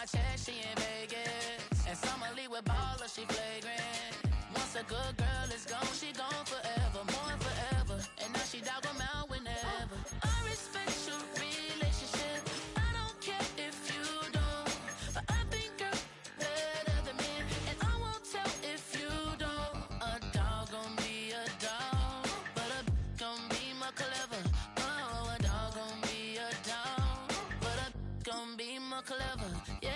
check, she in Vegas. And summer leave with baller, she flagrant. Once a good girl is gone, she gone forever, more than forever. And now she dog 'em out whenever. I respect your relationship. I don't care if you don't. But I think you're better than me. And I won't tell if you don't. A dog gon' be a dog. But a gon' be more clever. Oh, a dog gon' be a dog. But a gon' be more clever. Yeah.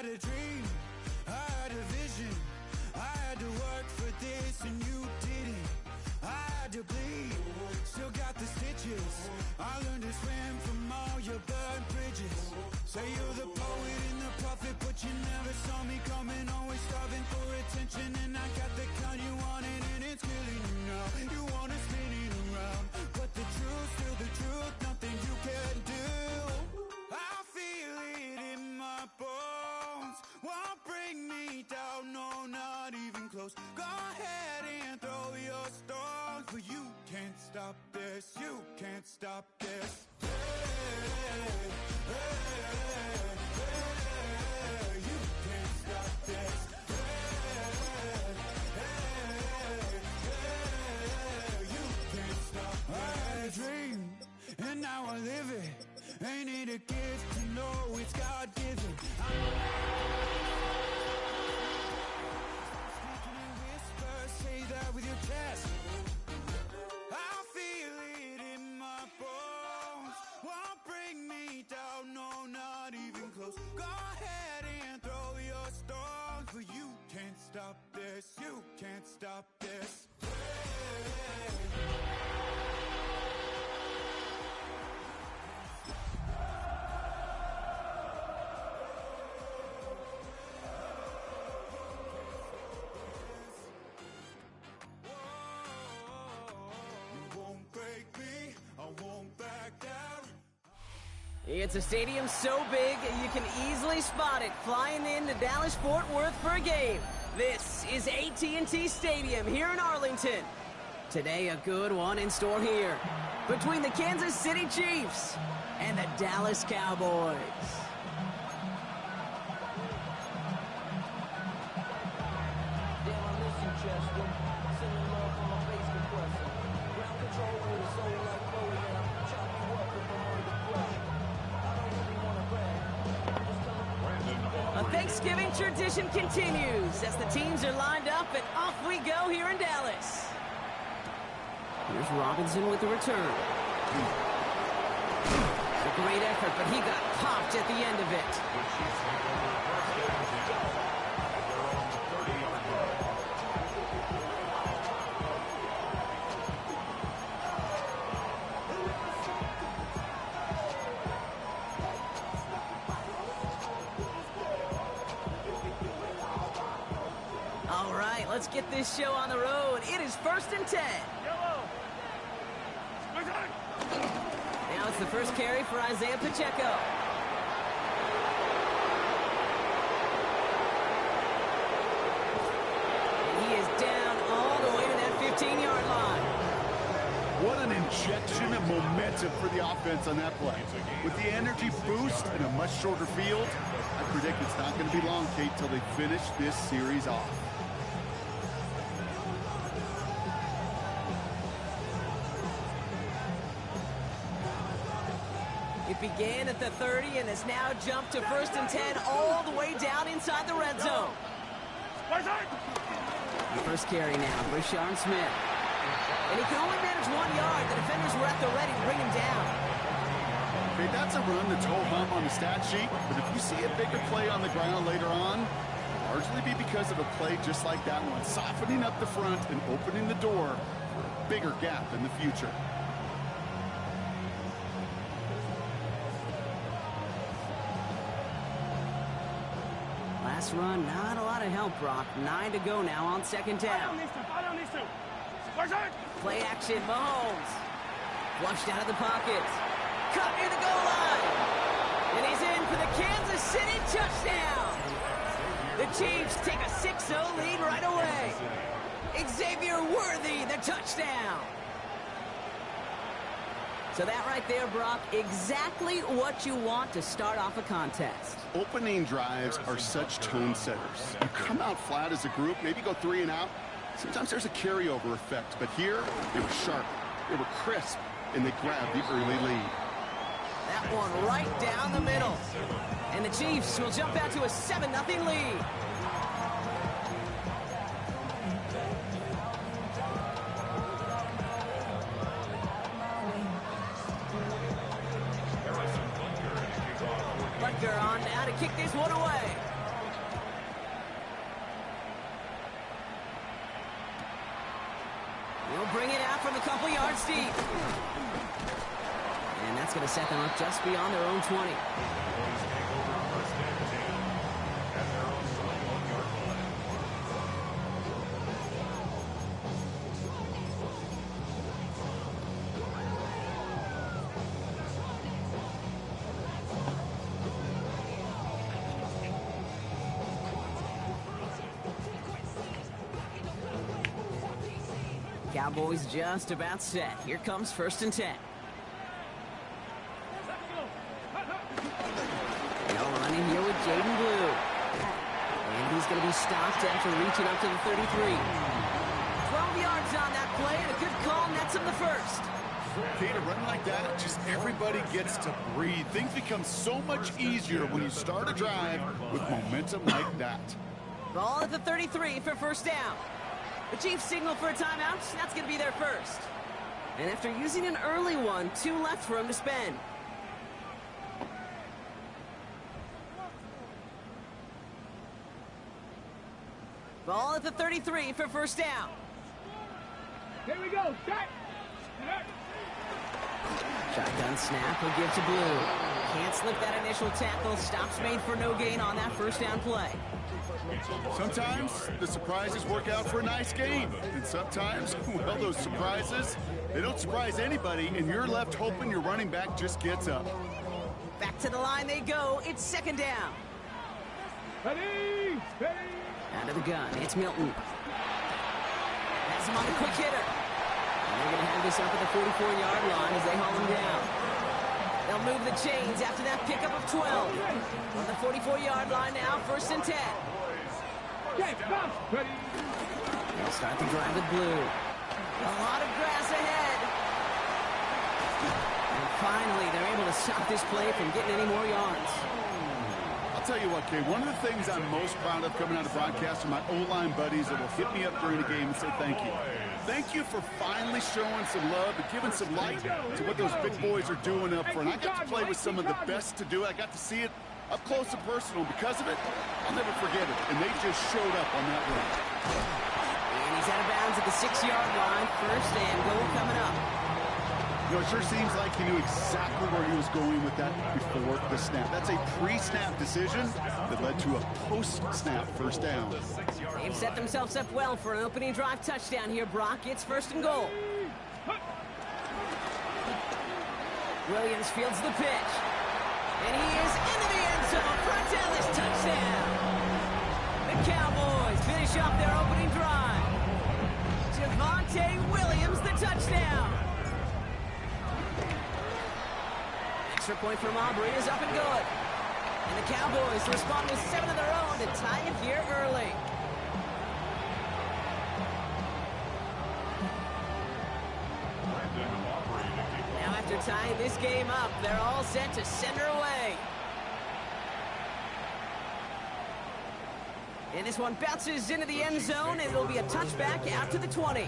A dream, I had a vision. I had to work for this and you didn't. I had to bleed, still got the stitches. I learned to swim from all your burned bridges. Say you're the poet and the prophet, but you never saw me coming. Always starving for attention, and I got the kind you wanted, and it's killing you now. You wanna spin it around, but the truth's still the truth. Nothing you can do. I feel it in my bones. Won't bring me down, no, not even close. Go ahead and throw your stones, but you can't stop this, you can't stop this. Hey, hey, hey, you can't stop this. Hey, hey, hey, you can't stop this. I had a dream, and now I live it. Ain't it a gift to know it's God-given? Speaking in whispers, say that with your chest. I feel it in my bones. Won't bring me down, no, not even close. Go ahead and throw your stones, but you can't stop this, you can't stop this. Hey. It's a stadium so big you can easily spot it flying into Dallas-Fort Worth for a game. This is AT&T Stadium here in Arlington. Today a good one in store here between the Kansas City Chiefs and the Dallas Cowboys. A Thanksgiving tradition continues as the teams are lined up and off we go here in Dallas. Here's Robinson with the return. A great effort, but he got popped at the end of it. All right, let's get this show on the road. It is 1st and 10. Now it's the first carry for Isaiah Pacheco. And he is down all the way to that 15-yard line. What an injection of momentum for the offense on that play. With the energy boost and a much shorter field, I predict it's not going to be long, Kate, till they finish this series off. It began at the 30 and has now jumped to 1st and 10 all the way down inside the red zone. The first carry now, Brashard Smith. And he can only manage 1 yard. The defenders were at the ready to bring him down. Okay, that's a run that's ho-hum on the stat sheet, but if you see a bigger play on the ground later on, largely be because of a play just like that one, softening up the front and opening the door for a bigger gap in the future. Last run, not a lot of help, Brock. 9 to go now on second down. Play action, Mahomes. Flushed out of the pocket. Caught near the goal line. And he's in for the Kansas City touchdown. The Chiefs take a 6-0 lead right away. Xavier Worthy, the touchdown. So that right there, Brock, exactly what you want to start off a contest. Opening drives are such tone setters. You come out flat as a group, maybe go 3 and out. Sometimes there's a carryover effect, but here, they were sharp, they were crisp, and they grabbed the early lead. That one right down the middle. And the Chiefs will jump out to a 7-0 lead. Butker on now to kick this one away. He'll bring it out from a couple yards deep. And that's going to set them up just beyond their own 20. Cowboys just about set. Here comes 1st and 10. They'll run in here with Jaden Blue. And he's going to be stopped after reaching up to the 33. 12 yards on that play, and a good call nets him the first. Okay, to run like that, just everybody gets to breathe. Things become so much easier when you start a drive with momentum like that. Ball at the 33 for 1st down. The Chiefs signal for a timeout. That's going to be their first. And after using an early one, 2 left for him to spend. Ball at the 33 for 1st down. Here we go. Shot. Shotgun snap. He'll give to Blue. Can't slip that initial tackle. Stops made for no gain on that 1st down play. Sometimes the surprises work out for a nice game. And sometimes, well, those surprises, they don't surprise anybody, and you're left hoping your running back just gets up. Back to the line they go. It's 2nd down. Ready. Out of the gun. It's Milton. Has him on the quick hitter. And they're going to have this up at the 44-yard line as they haul him down. They'll move the chains after that pickup of 12. On the 44-yard line now, 1st and 10. They'll start the drive with Blue. A lot of grass ahead. And finally, they're able to stop this play from getting any more yards. I'll tell you what, Kay, one of the things I'm most proud of coming out of broadcast are my O-line buddies that will hit me up during the game and say thank you. Thank you for finally showing some love and giving some light to what those big boys are doing up front. I got to play with some of the best to do it. I got to see it up close and personal. Because of it, I'll never forget it. And they just showed up on that run. And he's out of bounds at the 6-yard line. 1st and goal coming up. You know, it sure seems like he knew exactly where he was going with that before the snap. That's a pre-snap decision that led to a post-snap 1st down. They've set themselves up well for an opening drive touchdown here, Brock. It's 1st and goal. Williams fields the pitch. And he is into the end zone. Fratellis touchdown. The Cowboys finish off their opening drive. Javonte Williams, the touchdown. Extra point from Aubrey is up and good. And the Cowboys respond with 7 of their own to tie it here early. Now after tying this game up, they're all set to send her away. And this one bounces into the end zone, and it'll be a touchback out to the 20.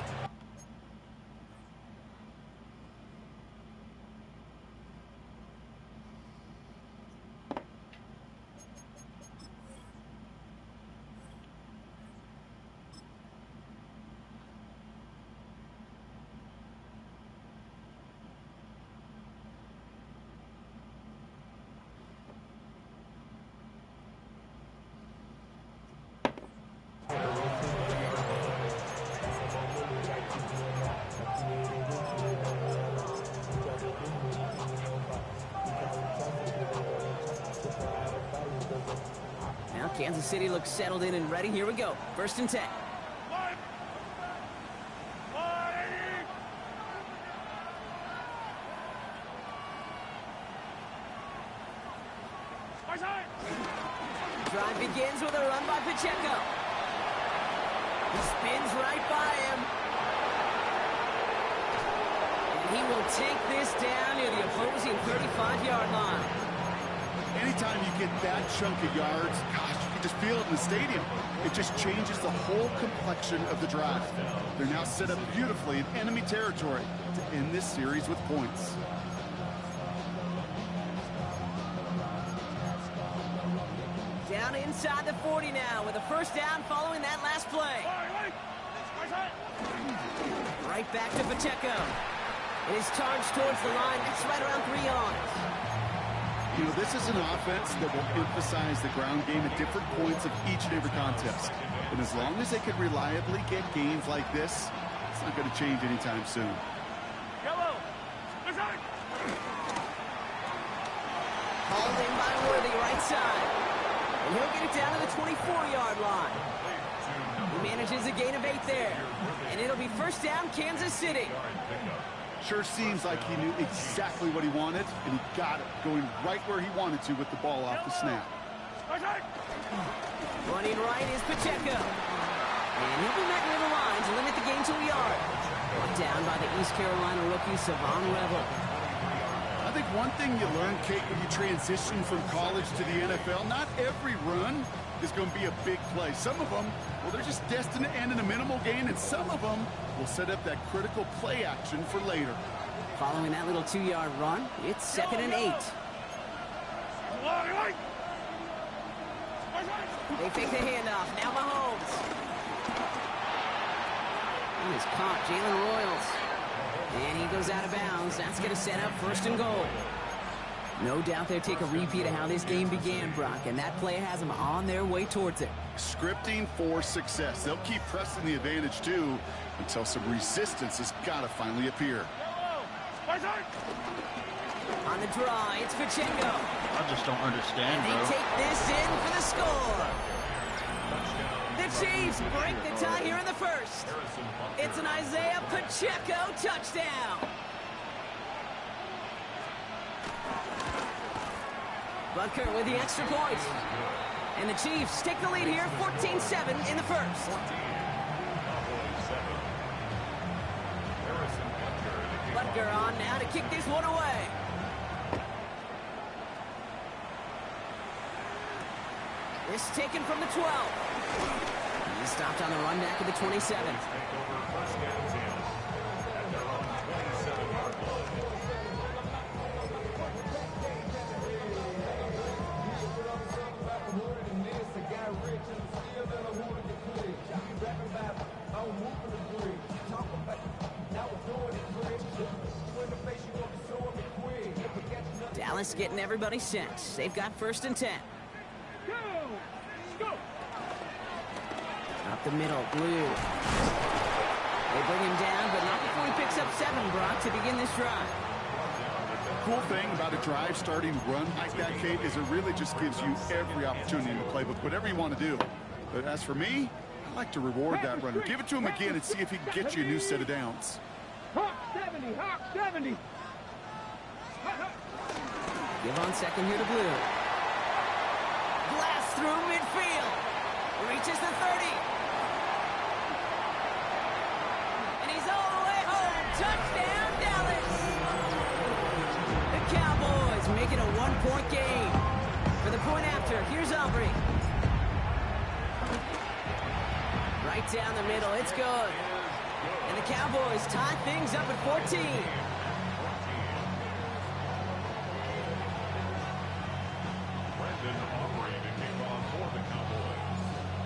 Kansas City looks settled in and ready. Here we go. 1st and 10. Drive begins with a run by Pacheco. He spins right by him. And he will take this down near the opposing 35-yard line. Anytime you get that chunk of yards, gosh, you can just feel it in the stadium. It just changes the whole complexion of the drive. They're now set up beautifully in enemy territory to end this series with points. Down inside the 40 now with a 1st down following that last play. Right back to Pacheco. It is charged towards the line. That's right around 3 yards. You know, this is an offense that will emphasize the ground game at different points of each and every contest. And as long as they can reliably get gains like this, it's not going to change anytime soon. Hauled in by Worthy, right side. And he'll get it down to the 24-yard line. He manages a gain of 8 there. And it'll be 1st down, Kansas City. Sure seems like he knew exactly what he wanted, and he got it, going right where he wanted to with the ball off the snap. Running right is Pacheco. And he'll be met near the line to limit the gain to a yard. Brought down by the East Carolina rookie, Savon Revel. I think one thing you learn, Kate, when you transition from college to the NFL, not every run is going to be a big play. Some of them, well, they're just destined to end in a minimal gain, and some of them will set up that critical play action for later. Following that little 2-yard run, it's 2nd and 8. They fake the handoff. Now Mahomes. He is caught. Jalen Royals. And he goes out of bounds. That's going to set up 1st and goal. No doubt they'll take a repeat of how this game began, Brock, and that play has them on their way towards it. Scripting for success. They'll keep pressing the advantage, too, until some resistance has got to finally appear. On the draw, it's Pacheco. I just don't understand, And they take this in for the score. The Chiefs break the tie here in the 1st. It's an Isaiah Pacheco touchdown. Butker with the extra point. And the Chiefs take the lead here, 14-7 in the 1st. Butker on now to kick this one away. This taken from the 12. He stopped on the run back of the 27. Dallas getting everybody set. They've got 1st and 10. Go! Up the middle, Blue. They bring him down, but not before he picks up 7, Brock, to begin this drive. Cool thing about a drive starting run like that, Kate, is it really just gives you every opportunity in the playbook, whatever you want to do. But as for me, I like to reward that runner. Give it to him again and see if he can get you a new set of downs. Hawk 70! Hawk 70! Give on 2nd here to Blue. Blast through midfield. Reaches the 30. And he's all the way home. Touchdown, Dallas. The Cowboys make it a 1-point game. For the point after, here's Aubrey. Right down the middle, it's good. And the Cowboys tie things up at 14.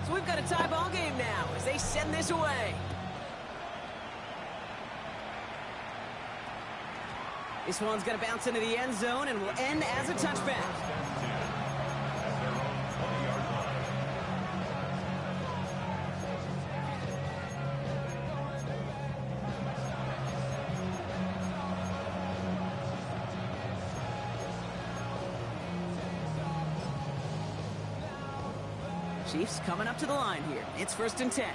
So we've got a tie ball game now as they send this away. This one's going to bounce into the end zone and will end as a touchback. Chiefs coming up to the line here. It's 1st and 10.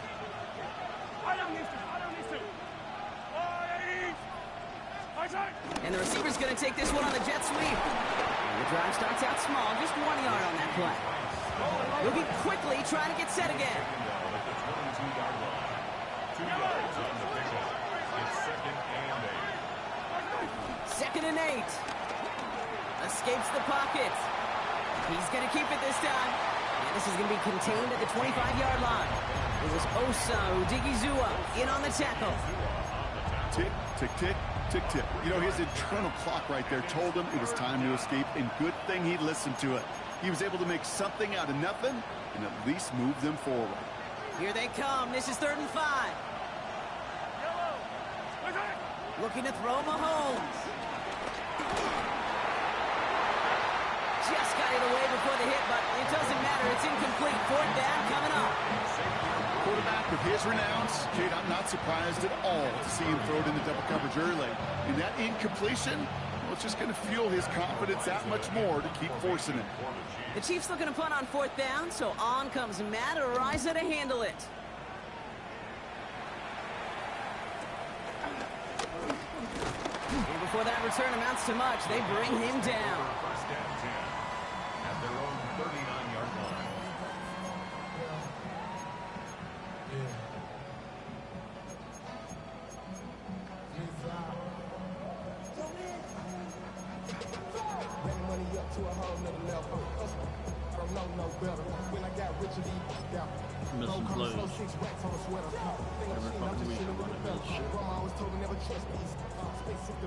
And the receiver's going to take this one on the jet sweep. And the drive starts out small, just 1 yard on that play. He'll be quickly trying to get set again. 2nd and 8. Escapes the pocket. He's going to keep it this time. And this is going to be contained at the 25-yard line. It was Osa Odigizua in on the tackle. Tick, tick, tick, tick, tick. You know, his internal clock right there told him it was time to escape, and good thing he listened to it. He was able to make something out of nothing and at least move them forward. Here they come. This is 3rd and 5. Looking to throw Mahomes. Just got it away before the hit, but it doesn't matter. It's incomplete. 4th down coming up. Quarterback with his renowns, Kate, I'm not surprised at all to see him throw it into double coverage early. And that incompletion, well, it's just going to fuel his confidence that much more to keep forcing it. The Chiefs looking to punt on 4th down, so on comes Matt Araiza to handle it. And before that return amounts to much, they bring him down. At their own 39-yard line. Missing plays.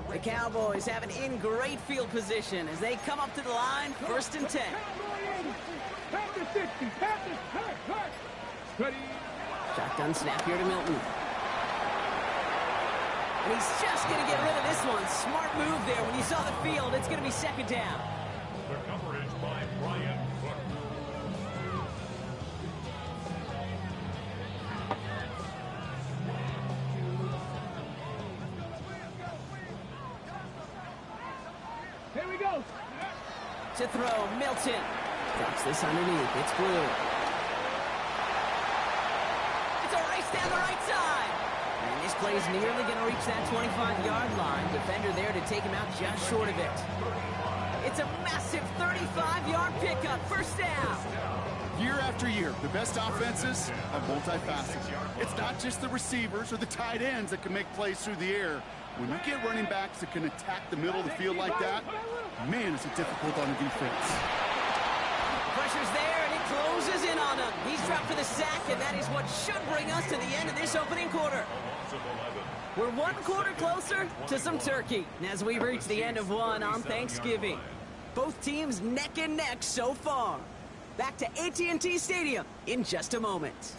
The Cowboys have an in great field position as they come up to the line, 1st and 10. Shotgun snap here to Milton. And he's just going to get rid of this one. Smart move there. When you saw the field, it's going to be 2nd down. The coverage by Brian Cook. Here we go. To throw, Milton. Drops this underneath. It's blue. It's a race down the right side. And this play is nearly going to reach that 25-yard line. Defender there to take him out just short of it. It's a massive 35-yard pickup. 1st down. Year after year, the best offenses are multifaceted. It's not just the receivers or the tight ends that can make plays through the air. When you get running backs that can attack the middle of the field like that, man, is it difficult on the defense. Pressure's there, and it closes in on him. He's dropped for the sack, and that is what should bring us to the end of this opening quarter. We're 1 quarter closer to some turkey as we reach the end of one on Thanksgiving. Both teams neck and neck so far. Back to AT&T Stadium in just a moment.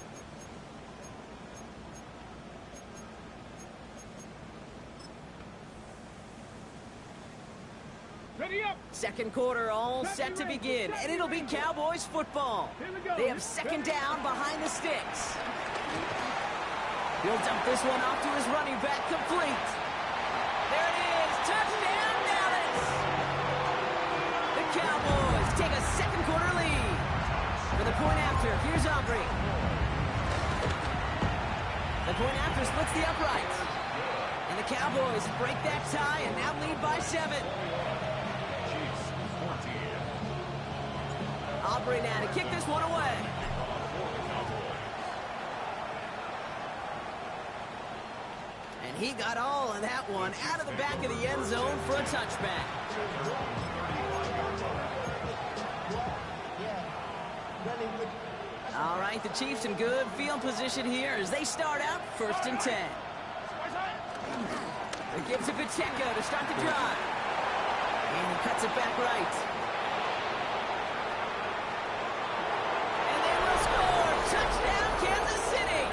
Ready up. 2nd quarter all set to begin, and it'll be Cowboys football. They have 2nd down behind the sticks. He'll dump this one off to his running back, complete. There it is, touchdown Dallas! The Cowboys take a 2nd quarter lead. For the point after, here's Aubrey. The point after splits the uprights. And the Cowboys break that tie and now lead by 7. Aubrey now to kick this one away. And he got all of that one out of the back of the end zone for a touchback. All right, the Chiefs in good field position here as they start out 1st and 10. It gives it Pacheco to start the drive. And he cuts it back right. Touchdown, Kansas City!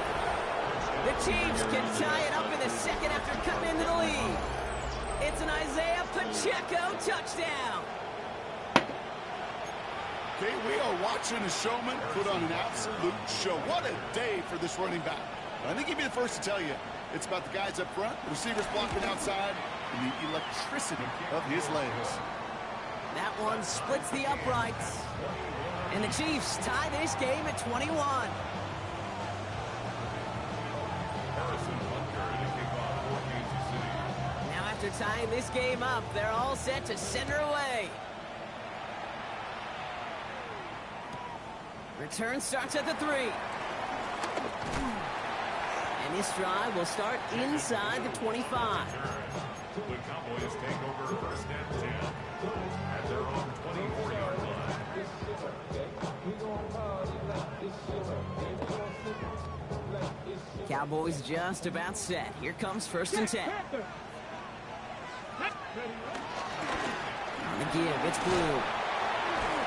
The Chiefs can tie it up in the 2nd after cutting into the lead. It's an Isaiah Pacheco touchdown. Okay, we are watching a showman put on an absolute show. What a day for this running back. I think he'd be the first to tell you it's about the guys up front, the receivers blocking outside, and the electricity of his legs. That one splits the uprights. And the Chiefs tie this game at 21. Now after tying this game up, they're all set to send her away. Return starts at the 3. And this drive will start inside the 25. The Cowboys take over first and 10 at their own 24-yard line. Cowboys just about set. Here comes first and 10. On the give, it's Blue.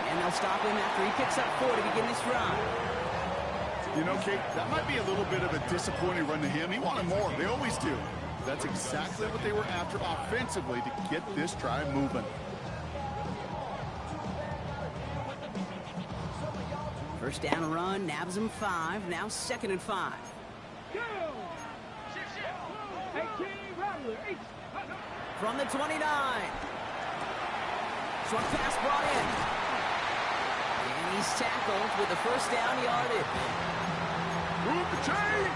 And they'll stop him after he picks up 4 to begin this drive. You know, Kate, that might be a little bit of a disappointing run to him. He wanted more. They always do. That's exactly what they were after offensively to get this drive moving. First down run, nabs him 5. Now second and 5. From the 29. Short pass brought in. And he's tackled with the first down yardage. Move the chain!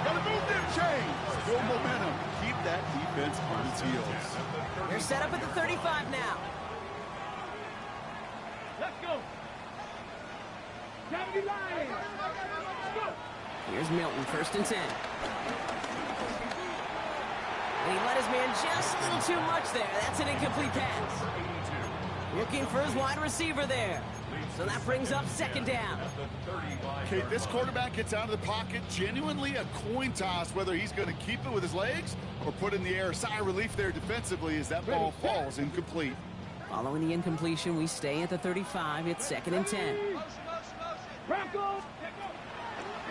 Gotta move them chains! Build momentum. Keep that defense on its heels. They're set up at the 35 now. Let's go. Cavity line. Let's go. Here's Milton, first and 10. And he let his man just a little too much there. That's an incomplete pass. Looking for his wide receiver there. So that brings up second down. Okay, this quarterback gets out of the pocket. Genuinely a coin toss whether he's going to keep it with his legs or put in the air. Sigh of relief there defensively as that ball falls incomplete. Following the incompletion, we stay at the 35. It's second and 10.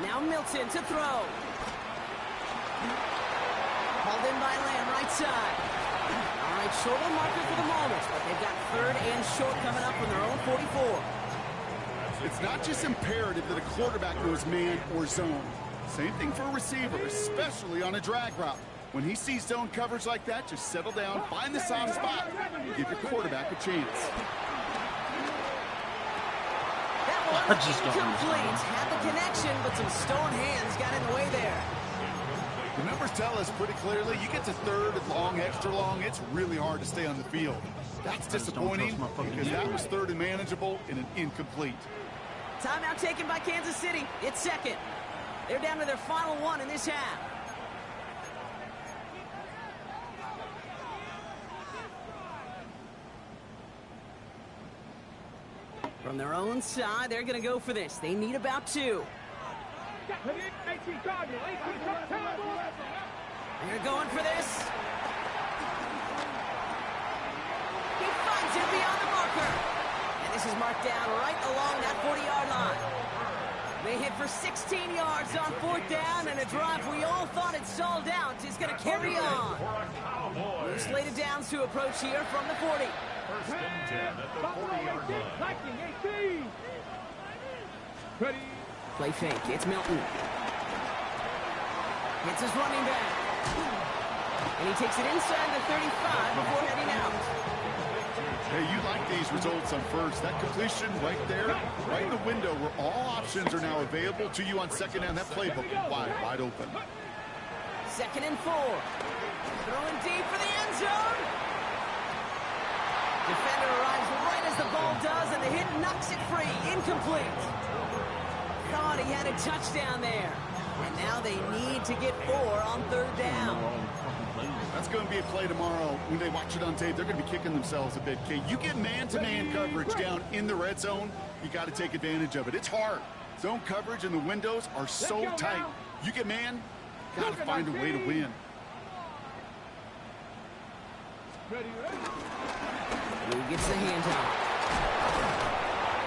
Now Milton to throw. Hauled in by Lamb, right side. All right, short on marker for the moment, but they've got third and short coming up from their own 44. It's not just imperative that a quarterback knows man or zone. Same thing for a receiver, especially on a drag route. When he sees zone coverage like that, just settle down, find the soft spot, and give your quarterback a chance. That one incomplete. Had the connection, but some stone hands got in the way there. The numbers tell us pretty clearly, you get to third and long, extra long, it's really hard to stay on the field. That's disappointing because that was third and manageable and an incomplete. Timeout taken by Kansas City. It's second. They're down to their final one in this half. From their own side, they're going to go for this. They need about 2. They're going for this. He finds it beyond the marker. And this is marked down right along that 40-yard line. They hit for 16 yards on fourth down, and a drive we all thought had stalled out is going to carry on. New slated downs to approach here from the 40. First and 10 at the 40-yard line. Ready. Play fake. It's Milton. Hits his running back. And he takes it inside the 35 before heading out. Hey, you like these results on first. That completion right there, right in the window where all options are now available to you on second down. That playbook is wide open. Second and 4. Throwing deep for the end zone. Defender arrives right as the ball does, and the hit knocks it free. Incomplete. Thought he had a touchdown there. And now they need to get 4 on third down. That's going to be a play tomorrow. When they watch it on tape, they're going to be kicking themselves a bit. Kate, you get man-to-man coverage down in the red zone, you got to take advantage of it. It's hard. Zone coverage and the windows are so tight. You get man, got to find a way to win. He gets the handoff.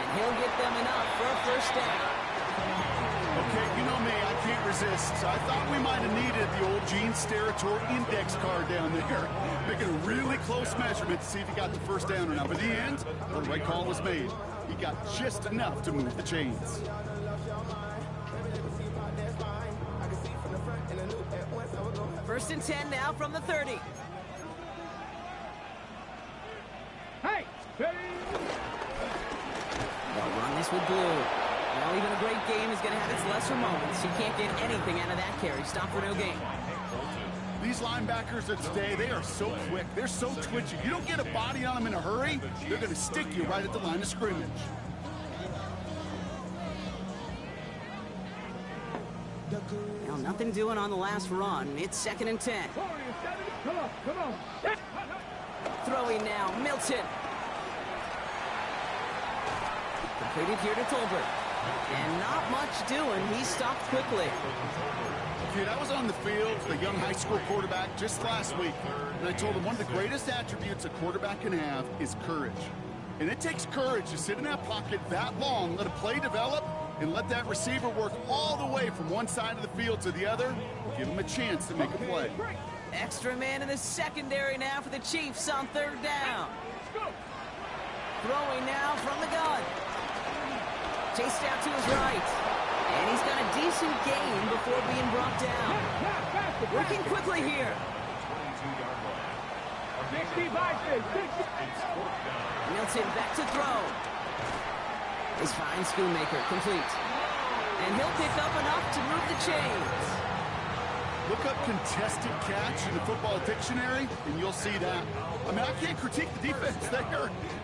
And he'll get them enough for a first down. Okay, you know me, I can't resist. I thought we might have needed the old Gene Steratore index card down there. Making a really close measurement to see if he got the first down or not. But in the end, the right call was made. He got just enough to move the chains. First and 10 now from the 30. Hey! Ready. They'll run this this with glue. Well, even a great game is going to have its lesser moments. You can't get anything out of that carry. Stop for no gain. These linebackers of today, they are so quick. They're so twitchy. You don't get a body on them in a hurry, they're going to stick you right at the line of scrimmage. Well, nothing doing on the last run. It's 2nd and 10. Come on, come on. Throwing now, Milton. Completed here to Tolbert. And not much doing. He stopped quickly. Dude, I was on the field with a young high school quarterback just last week, and I told him one of the greatest attributes a quarterback can have is courage. And it takes courage to sit in that pocket that long, let a play develop, and let that receiver work all the way from one side of the field to the other. Give him a chance to make a play. Extra man in the secondary now for the Chiefs on 3rd down. Throwing now from the gun. Chased out to his right. And he's got a decent gain before being brought down. Working quickly here. 65, 60. Milton back to throw. His fine Schoonmaker complete. And he'll pick up enough to move the chains. Look up contested catch in the football dictionary, and you'll see that. I mean, I can't critique the defense.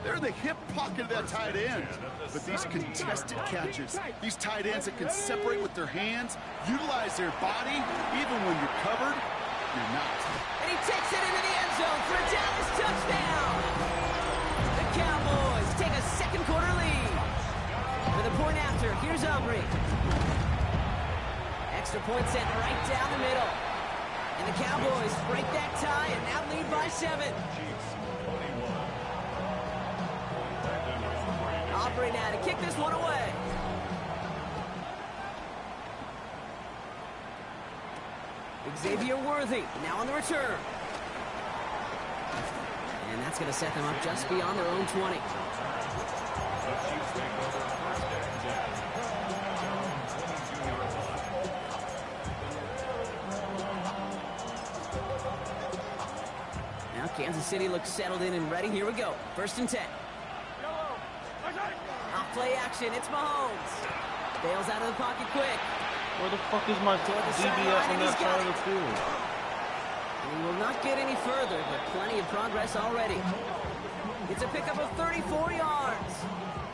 They're in the hip pocket of that tight end. But these contested catches, these tight ends that can separate with their hands, utilize their body, even when you're covered, you're not. And he takes it into the end zone for a Dallas touchdown. The Cowboys take a 2nd quarter lead. For the point after, here's Aubrey. Extra point sent right down the middle. And the Cowboys break that tie and now lead by 7. Aubrey now to kick this one away. Xavier Worthy now on the return. And that's going to set them up just beyond their own 20. Now Kansas City looks settled in and ready. Here we go. 1st and 10. Off play action. It's Mahomes. Bails out of the pocket quick. Where the fuck is my DBS on that side of the field? He will not get any further, but plenty of progress already. It's a pickup of 34 yards.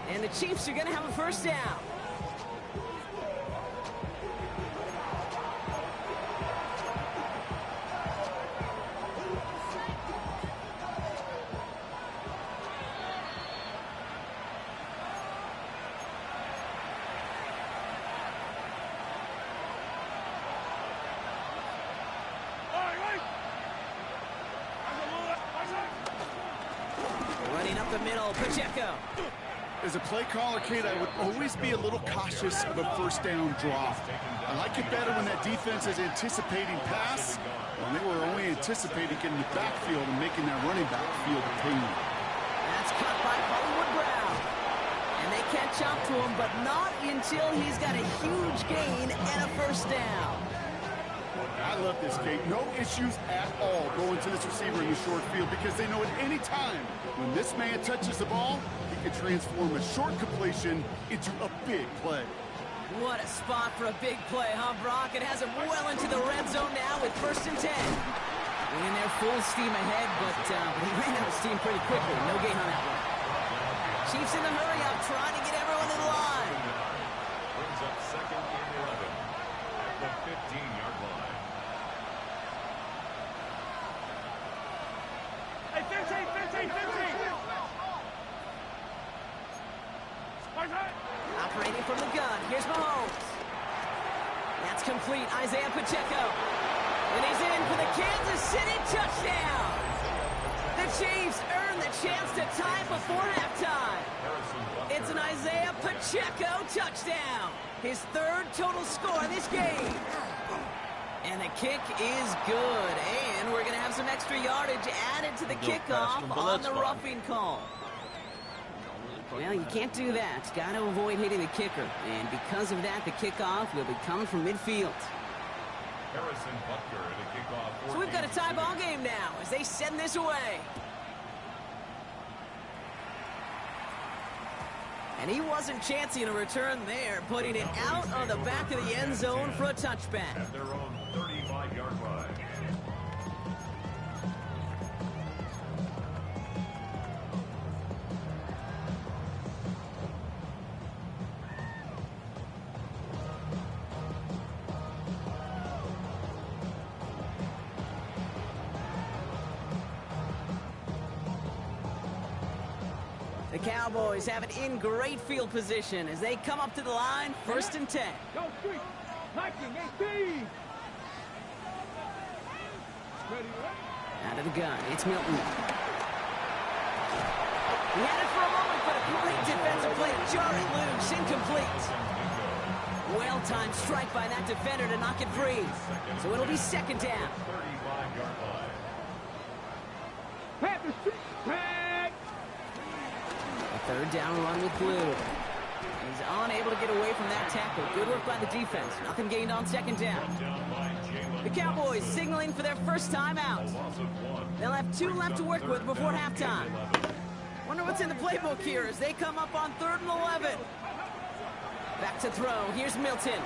And the Chiefs are going to have a 1st down. Running up the middle, Pacheco. As a play caller, Kate, I would always be a little cautious of a 1st down draw. I like it better when that defense is anticipating pass. Well, they were only anticipating getting the backfield and making that running back feel the pain. That's caught by Hollywood Brown. And they catch up to him, but not until he's got a huge gain and a 1st down. I love this, Kate. No issues at all going to this receiver in the short field because they know at any time when this man touches the ball, he can transform a short completion into a big play. What a spot for a big play, huh, Brock? It has him well into the red zone now with 1st and 10. In there full steam ahead, but he ran out of steam pretty quickly. No gain on that one. Chiefs in the hurry up, trying to get everyone in line. Brings up 2nd and 11 at the 15-yard line. Hey, 15. Operating from the gun, here's Mahomes. That's complete, Isaiah Pacheco. And he's in for the Kansas City touchdown. The Chiefs earn the chance to tie before halftime. It's an Isaiah Pacheco touchdown. His 3rd total score this game. And the kick is good. And we're going to have some extra yardage added to the kickoff on the roughing call. Well, you can't do that. Got to avoid hitting the kicker. And because of that, the kickoff will be coming from midfield. Harrison Butker at a kickoff. So we've got a tie ball game now as they send this away. And he wasn't chancing a return there, putting it out on the back of the end zone for a touchback. At their own 35-yard line. The Cowboys have it in great field position as they come up to the line, 1st and 10. Go street. Hiking, 18. Ready, Out of the gun, it's Milton. He had it for a moment, but a great defensive play to jar it loose, incomplete. Well-timed strike by that defender to knock it free. So it'll be 2nd down. 35-yard line. Panthers, tag. A 3rd down run with Blue. He's unable to get away from that tackle. Good work by the defense. Nothing gained on 2nd down. The Cowboys signaling for their first time out. They'll have 2 left to work with before halftime. Wonder what's in the playbook here as they come up on 3rd and 11. Back to throw. Here's Milton.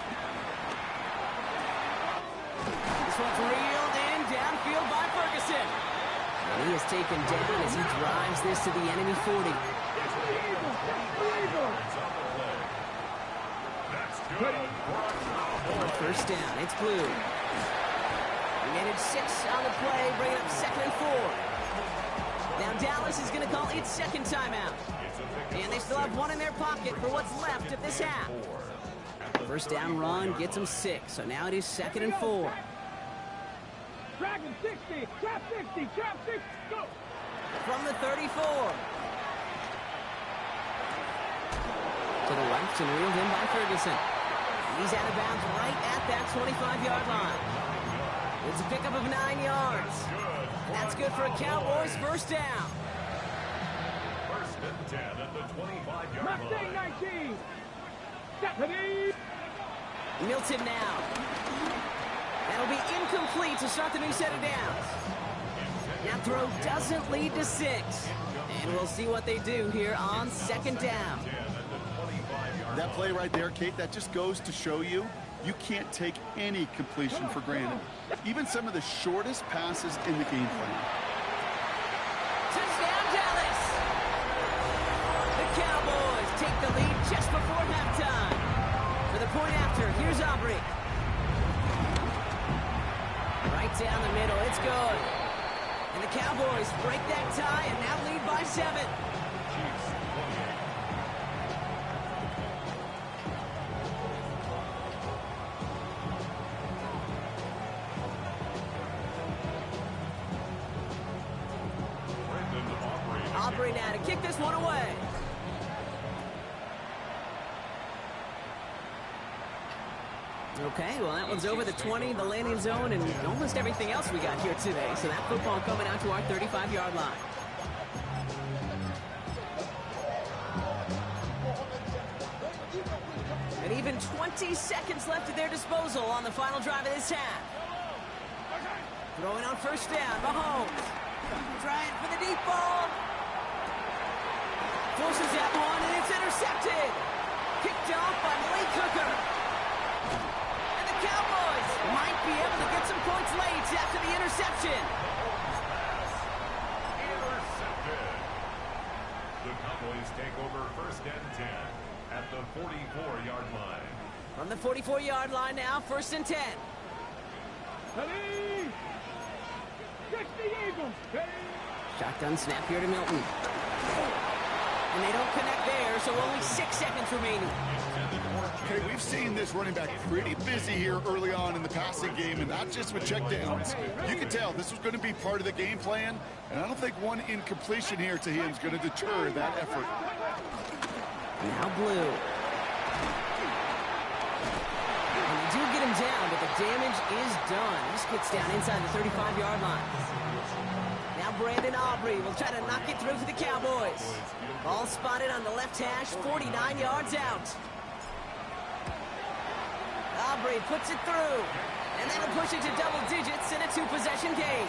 This one's reeled in downfield by Ferguson. And he is taken down as he drives this to the enemy 40. On 1st down, it's Blue. He made it 6 on the play, bringing up 2nd and 4. Now Dallas is going to call its 2nd timeout. And they still have 1 in their pocket for what's left of this half. 1st down run gets them 6, so now it is 2nd and 4. Dragon 60, trap 60, trap 60, go. From the 34. To the left and reeled in by Ferguson. He's out of bounds right at that 25-yard line. It's a pickup of 9 yards. And that's good for a Cowboys 1st down. 1st and 10 at the 25-yard Mustang line. 19. Stephanie. Milton now. That'll be incomplete to start the new set of downs. That throw doesn't lead to 6. And we'll see what they do here on 2nd down. That play right there, Kate, that just goes to show you, you can't take any completion for granted. Even some of the shortest passes in the game plan. Touchdown, Dallas! The Cowboys take the lead just before halftime. For the point after, here's Aubrey. Right down the middle, it's good. And the Cowboys break that tie and now lead by 7. Aubrey now to kick this one away. Okay, well, that one's over the 20, the landing zone, and almost everything else we got here today. So that football coming out to our 35-yard line. And even 20 seconds left at their disposal on the final drive of this half. Throwing on 1st down, Mahomes. Trying for the deep ball. Forces that one, and it's intercepted. Kicked off by Malik Hooker. And the Cowboys might be able to get some points late after the interception. Intercepted. The Cowboys take over 1st and 10 at the 44-yard line. From the 44-yard line now, 1st and 10. Ready. 60 Eagles. Ready. Shotgun snap here to Milton. And they don't connect there, so only 6 seconds remaining. Okay, we've seen this running back pretty busy here early on in the passing game, and not just with checkdowns. You can tell this was going to be part of the game plan, and I don't think one incompletion here to him is going to deter that effort. Now Blue. And they do get him down, but the damage is done. This gets down inside the 35-yard line. Now Brandon Aubrey will try to knock it through for the Cowboys. Ball spotted on the left hash, 49 yards out. Aubrey puts it through. And that'll push it to double digits in a 2-possession game.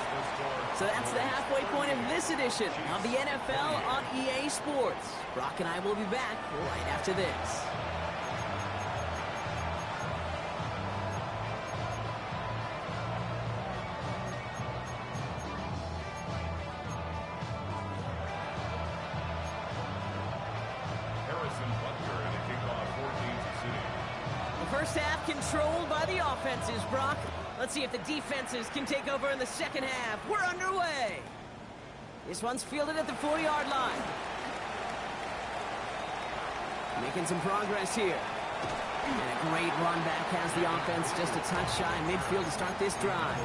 So that's the halfway point of this edition of the NFL on EA Sports. Brock and I will be back right after this. First half controlled by the offenses, Brock. Let's see if the defenses can take over in the second half. We're underway. This one's fielded at the 4-yard line. Making some progress here. And a great run back has the offense just a touch shy in midfield to start this drive.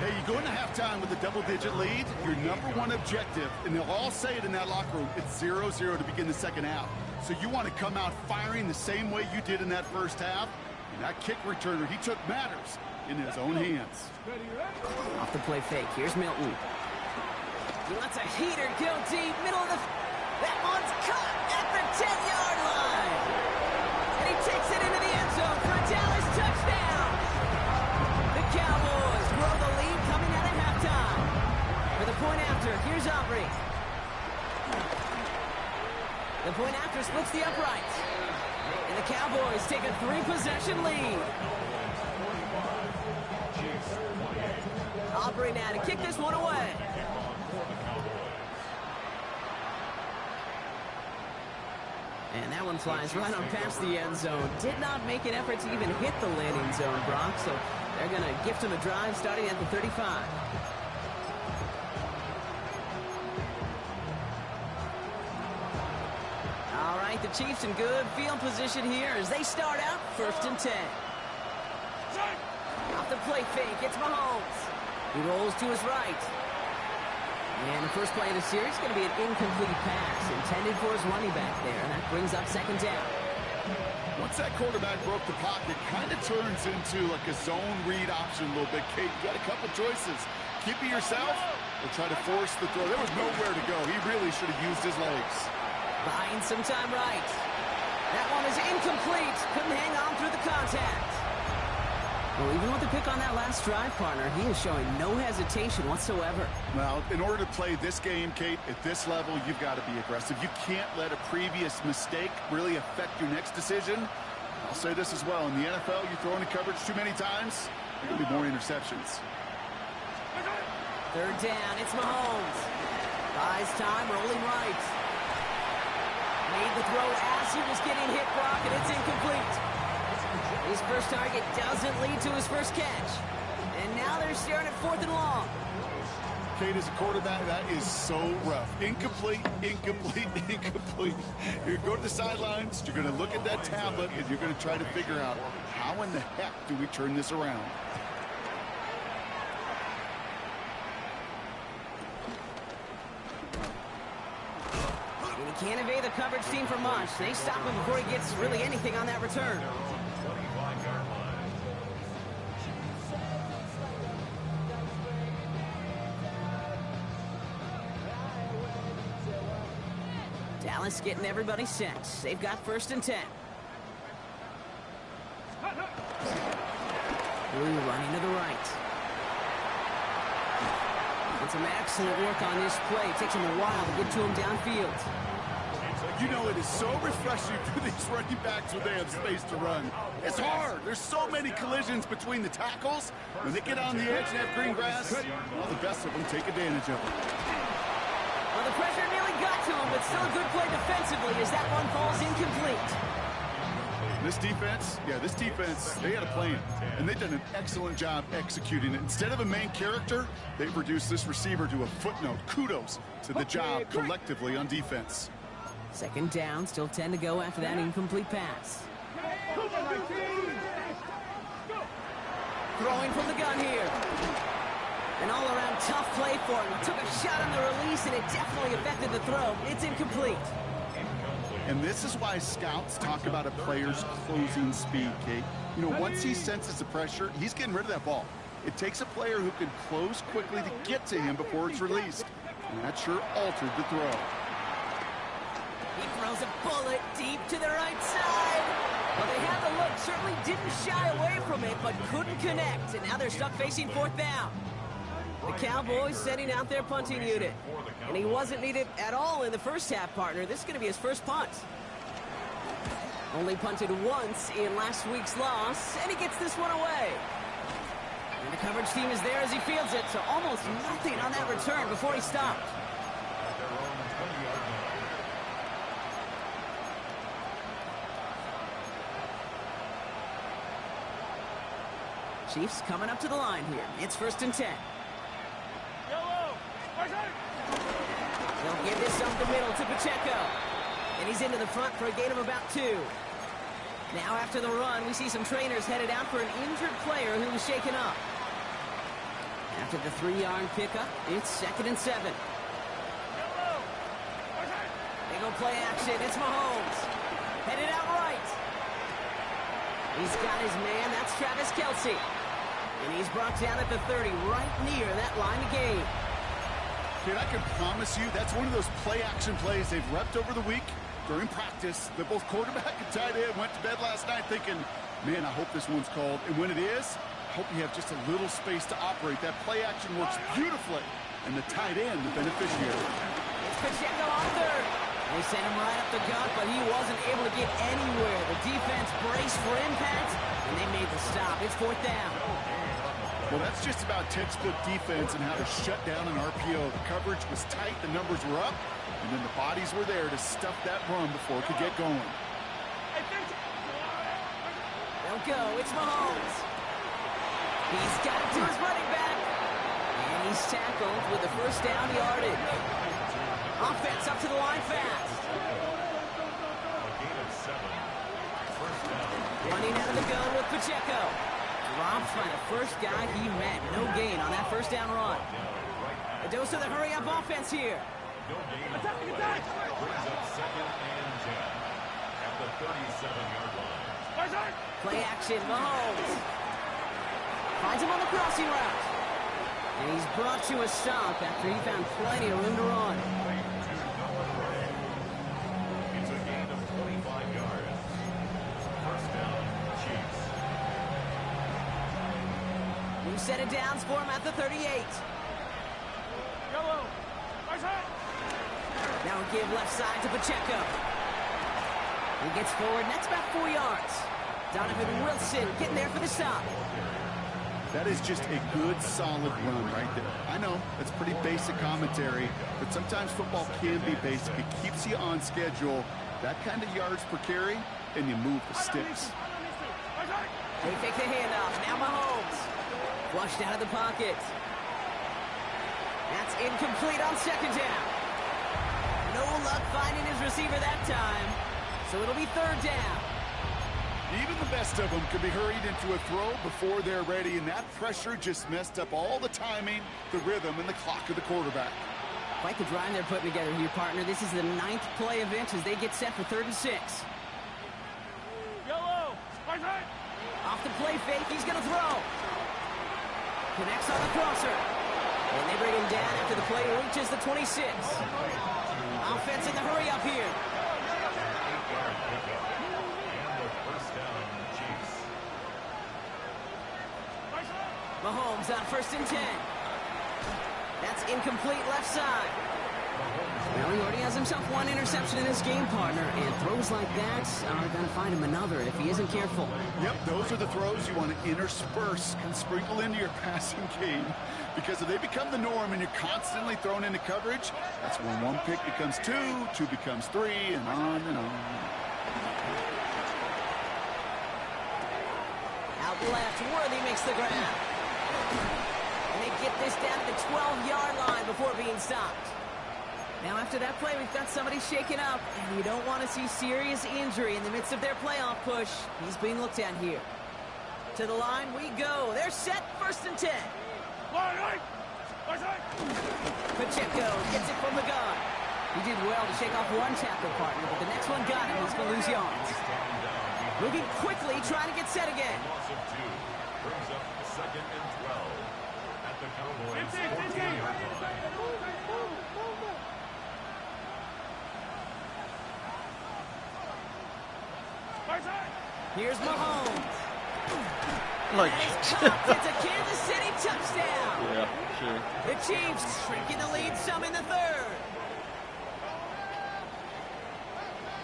Hey, you go into halftime with a double-digit lead, your number one objective, and they'll all say it in that locker room, it's 0-0 to begin the second half. So you want to come out firing the same way you did in that first half. And that kick returner, he took matters in his own hands. Off the play fake. Here's Milton. He lets a heater go deep, middle of the... That one's caught at the 10-yard line. And he takes it into the end zone for a Dallas touchdown. The Cowboys grow the lead coming out of halftime. For the point after, here's Aubrey. The point after splits the uprights. And the Cowboys take a 3-possession lead. Aubrey now to kick this one away. And that one flies right on past the end zone. Did not make an effort to even hit the landing zone, Brock. So they're going to gift him a drive starting at the 35. All right, the Chiefs in good field position here as they start out 1st and 10. Off the play fake, it's Mahomes. He rolls to his right. And the first play of the series is going to be an incomplete pass intended for his running back there. And that brings up 2nd down. Once that quarterback broke the pocket, kind of turns into like a zone read option a little bit. Kate, you got a couple choices. Keep it yourself or try to force the throw. There was nowhere to go. He really should have used his legs. Buying some time right. That one is incomplete. Couldn't hang on through the contact. Well, even with the pick on that last drive, partner, he is showing no hesitation whatsoever. Well, in order to play this game, Kate, at this level, you've got to be aggressive. You can't let a previous mistake really affect your next decision. I'll say this as well. In the NFL, you throw into coverage too many times, there are going to be more interceptions. 3rd down, it's Mahomes. Buys time, rolling right. Made the throw as he was getting hit, Brock, and it's incomplete. His first target doesn't lead to his first catch. And now they're staring at 4th and long. Kate, as a quarterback, that is so rough. Incomplete, incomplete, incomplete. You're going to go to the sidelines, you're going to look at that tablet, and you're going to try to figure out how in the heck do we turn this around. He can't evade the coverage team for much. They stop him before he gets really anything on that return. Dallas getting everybody set. They've got 1st and 10. Blue running to the right. And some excellent work on this play. It takes him a while to get to him downfield. You know, it is so refreshing for these running backs when they have space to run. It's hard. There's so many collisions between the tackles. When they get on the edge and have green grass, well, the best of them take advantage of it. Well, the pressure nearly got to him, but still a good play defensively as that one falls incomplete. This defense, they had a plan, and they've done an excellent job executing it. Instead of a main character, they've reduced this receiver to a footnote. Kudos to the job collectively on defense. 2nd down, still 10 to go after that incomplete pass. Throwing from the gun here. An all-around tough play for him. He took a shot on the release, and it definitely affected the throw. It's incomplete. And this is why scouts talk about a player's closing speed, Kate. You know, once he senses the pressure, he's getting rid of that ball. It takes a player who can close quickly to get to him before it's released. And that sure altered the throw. He throws a bullet deep to the right side. Well, they had the look, certainly didn't shy away from it, but couldn't connect. And now they're stuck facing fourth down. The Cowboys sending out their punting unit. And he wasn't needed at all in the first half, partner. This is going to be his first punt. Only punted once in last week's loss, and he gets this one away. And the coverage team is there as he fields it, so almost nothing on that return before he stopped. Chiefs coming up to the line here. It's 1st and 10. They'll give this up the middle to Pacheco. And he's into the front for a gain of about 2. Now after the run, we see some trainers headed out for an injured player who was shaken up. After the 3-yard pickup, it's 2nd and 7. They go play action. It's Mahomes. Headed out right. He's got his man. That's Travis Kelce. And he's brought down at the 30, right near that line of gain. Kid, I can promise you that's one of those play-action plays they've repped over the week during practice. That both quarterback and tight end went to bed last night thinking, man, I hope this one's called. And when it is, I hope you have just a little space to operate. That play-action works beautifully, and the tight end, the beneficiary. It's Pacheco on third. They sent him right up the gut, but he wasn't able to get anywhere. The defense braced for impact, and they made the stop. It's 4th down. Well, that's just about textbook defense and how to shut down an RPO. The coverage was tight, the numbers were up, and then the bodies were there to stuff that run before it could get going. They'll go. It's Mahomes. He's got it to his running back. And he's tackled with the first down yardage. Offense up to the line fast. A gain of 7. First down. Running out of the gun with Pacheco. Dropped by the first guy he met. No gain on that first down run. A dose of the hurry-up offense here. No gain on the play. Brings up 2nd and 10 at the 37-yard line. Play action, Mahomes. Finds him on the crossing route. And he's brought to a stop after he found plenty of room to run. It's a gain of 25 yards. First down, Chiefs. New set of downs for him at the 38. Now we give left side to Pacheco. He gets forward, and that's about 4 yards. Donovan Wilson getting there for the stop. That is just a good, solid run right there. I know, that's pretty basic commentary, but sometimes football can be basic. It keeps you on schedule. That kind of yards per carry, and you move the sticks. They fake the handoff. Now Mahomes. Flushed out of the pocket. That's incomplete on 2nd down. No luck finding his receiver that time. So it'll be 3rd down. Even the best of them could be hurried into a throw before they're ready, and that pressure just messed up all the timing, the rhythm, and the clock of the quarterback. Quite the drive they're putting together here, partner. This is the 9th play event as they get set for 3rd and 6. Off the play fake, he's going to throw. Connects on the crosser. And they bring him down after the play reaches the 26. Offense in the hurry up here. 8-yard pickup. And the first down, Chiefs. Mahomes on 1st and 10. That's incomplete left side. Well, he already has himself one interception in this game, partner, and throws like that are going to find him another if he isn't careful. Yep, those are the throws you want to intersperse and sprinkle into your passing game, because if they become the norm and you're constantly thrown into coverage, that's when one pick becomes 2, 2 becomes 3, and on and on. Out left, Worthy makes the grab. And they get this down to the 12-yard line before being stopped. Now after that play, we've got somebody shaken up, and you don't want to see serious injury in the midst of their playoff push. He's being looked at here. To the line we go. They're set, 1st and 10. Pacheco gets it from the gun. He did well to shake off one tackle, partner, but the next one got him. He's going to lose yards. Moving quickly, trying to get set again. Loss of 2 brings up 2nd and 12 at the Cowboys' 14-yard line. Here's Mahomes. Like, It's caught. It's a Kansas City touchdown. yeah, sure. The Chiefs shrinking the lead some in the third.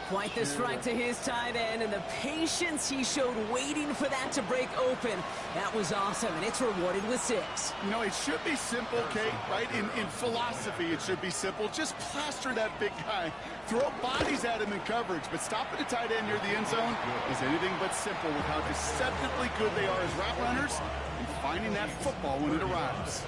Quite the strike to his tight end, and the patience he showed waiting for that to break open. That was awesome, and it's rewarded with 6. You know, it should be simple, Kate, right? In philosophy, it should be simple. Just plaster that big guy. Throw bodies at him in coverage, but stopping a tight end near the end zone is anything but simple with how deceptively good they are as route runners and finding that football when it arrives.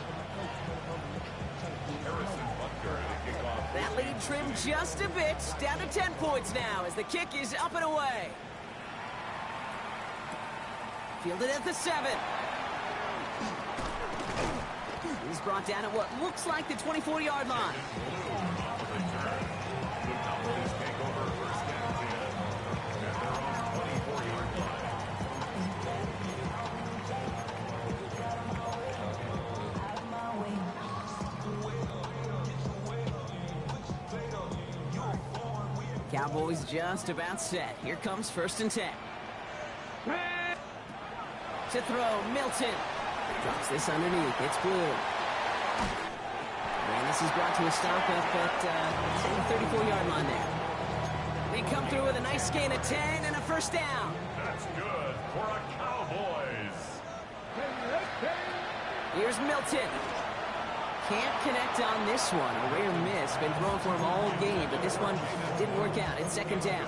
That lead trimmed just a bit, down to 10 points now as the kick is up and away. Fielded at the 7. He's brought down at what looks like the 24-yard line. The Cowboys take over first and 10 at their own 24-yard line. Cowboys just about set. Here comes first and 10. To throw, Milton. Drops this underneath. It's Blue. And this is brought to a stop up at the 34-yard line there. They come through with a nice gain of 10 and a first down. That's good for a Cowboys. Here's Milton. Can't connect on this one. A rare miss. Been thrown for him all game, but this one didn't work out. It's second down.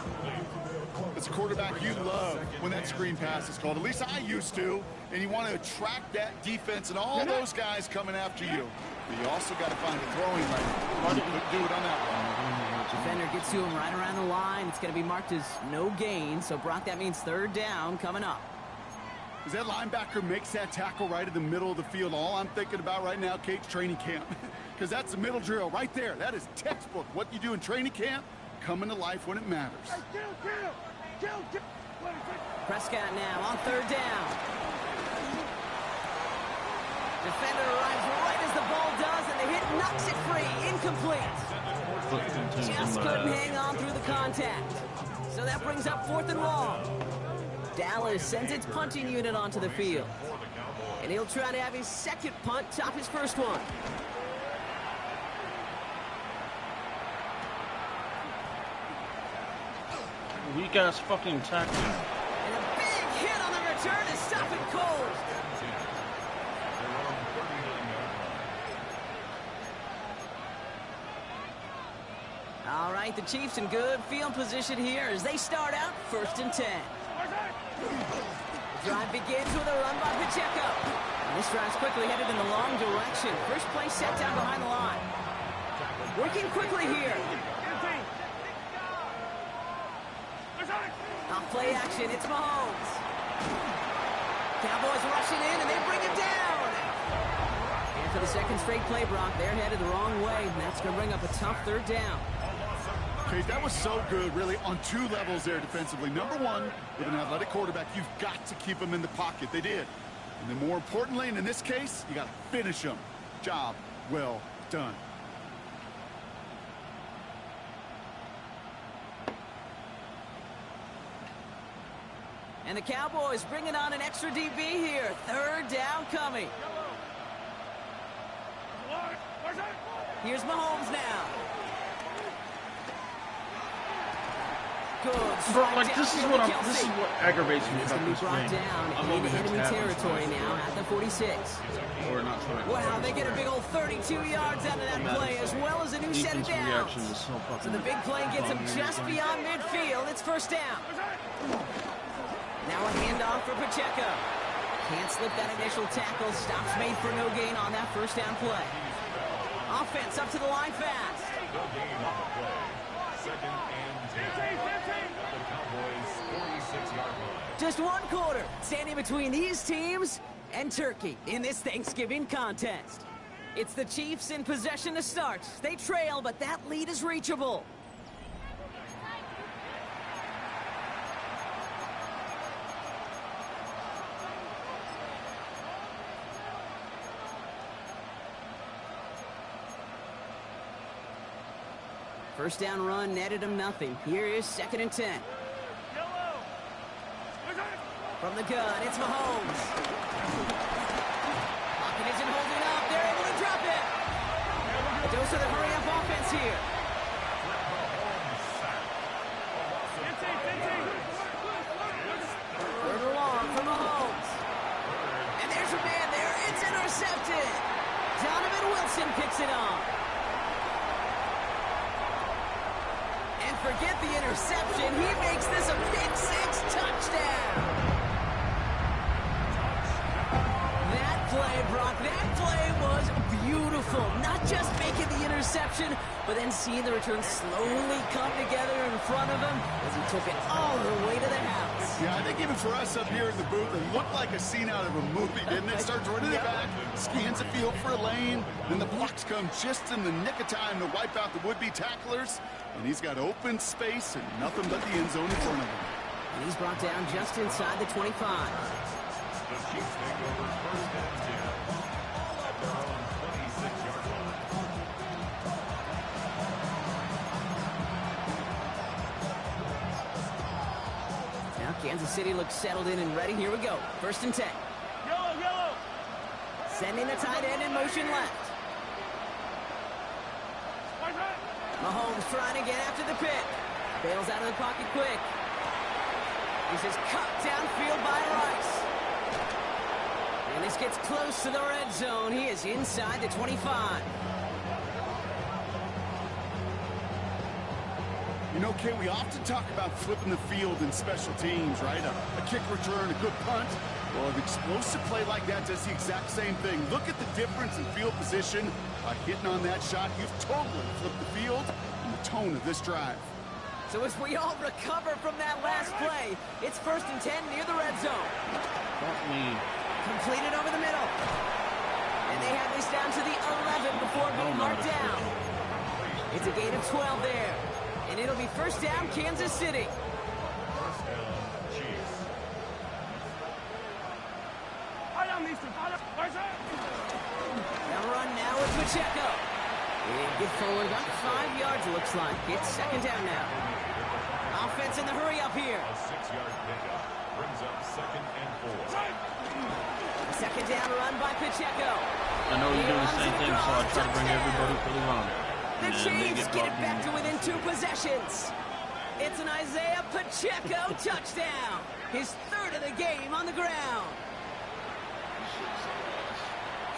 As a quarterback, you love when that screen pass is called. At least I used to. And you want to attract that defense and all those guys coming after you. But you also got to find a throwing lane. Hard to do it on that one. Defender gets to him right around the line. It's going to be marked as no gain. So, Brock, that means third down coming up. As that linebacker makes that tackle right in the middle of the field, all I'm thinking about right now, Kate's training camp. Because that's the middle drill right there. That is textbook. What you do in training camp, coming to life when it matters. Prescott now on third down. Defender arrives right as the ball does, and the hit knocks it free. Incomplete. Just couldn't hang on through the contact. So that brings up 4th and long. Dallas sends its punting unit onto the field. And he'll try to have his second punt top his first one. Weak ass fucking tackle. And a big hit on the return to stop it cold. All right, the Chiefs in good field position here as they start out 1st and 10. Drive begins with a run by Pacheco. And this drive's quickly headed in the wrong direction. First play set down behind the line. Working quickly here. Off play action, it's Mahomes. Cowboys rushing in and they bring him down. And for the second straight play, Brock, they're headed the wrong way. And that's going to bring up a tough third down. Okay, that was so good, really, on 2 levels there defensively. Number one, with an athletic quarterback, you've got to keep him in the pocket. They did. And then more importantly, and in this case, you got to finish him. Job well done. And the Cowboys bringing on an extra DB here. Third down coming. Here's Mahomes now. Good. Bro, like this is what aggravates me It's about going to be this brought game. down I'm in over enemy here territory now at the 46. Or not trying. Wow, they get a big old 32 yards out of that play, as well as a new set of Defense downs. reaction is so fucking. So the big play gets them just beyond midfield. It's first down. Now a handoff for Pacheco. Can't slip that initial tackle. Stops made for no gain on that first down play. Offense up to the line fast. No gain on the play. Second and 10. The Cowboys 46-yard line. Just one quarter standing between these teams and Turkey in this Thanksgiving contest. It's the Chiefs in possession to start. They trail, but that lead is reachable. First down run netted him nothing. Here is second and 10. From the gun, it's Mahomes. Pocket isn't holding up. They're able to drop it. A dose of the hurry-up offense here. Third and long for Mahomes. And there's a man there. It's intercepted. Donovan Wilson picks it off. And forget the interception. He makes this a pick-six touchdown. Brock, that play was beautiful. Not just making the interception, but then seeing the return slowly come together in front of him as he took it all the way to the house. Yeah, I think even for us up here in the booth, it looked like a scene out of a movie, didn't it? Starts running it back, scans the field for a lane, then the blocks come just in the nick of time to wipe out the would-be tacklers, and he's got open space and nothing but the end zone in front of him. And he's brought down just inside the 25. The Chiefs take over first and 10 at their own 26-yard line. Now Kansas City looks settled in and ready. Here we go. First and 10. Yellow. Sending the tight end in motion left. Mahomes trying to get after the pick. Bails out of the pocket quick. This is cut downfield by Rice. And this gets close to the red zone. He is inside the 25. You know, Kay, we often talk about flipping the field in special teams, right? A kick return, a good punt. Well, an explosive play like that does the exact same thing. Look at the difference in field position. By hitting on that shot, you've totally flipped the field and the tone of this drive. So as we all recover from that last play, it's first and 10 near the red zone. Completed over the middle. And they have this down to the 11 before being marked down. It's a gain of 12 there. And it'll be first down, Kansas City. First down, Chiefs. Now run now with Pacheco. And get forward about 5 yards, looks like. It's second down now. Offense in the hurry up here. A 6-yard pickup brings up second and 4. Second down run by Pacheco. I know you're doing the same thing, so I try to bring everybody for the run. The Chiefs get it back to within 2 possessions. It's an Isaiah Pacheco touchdown. His third of the game on the ground.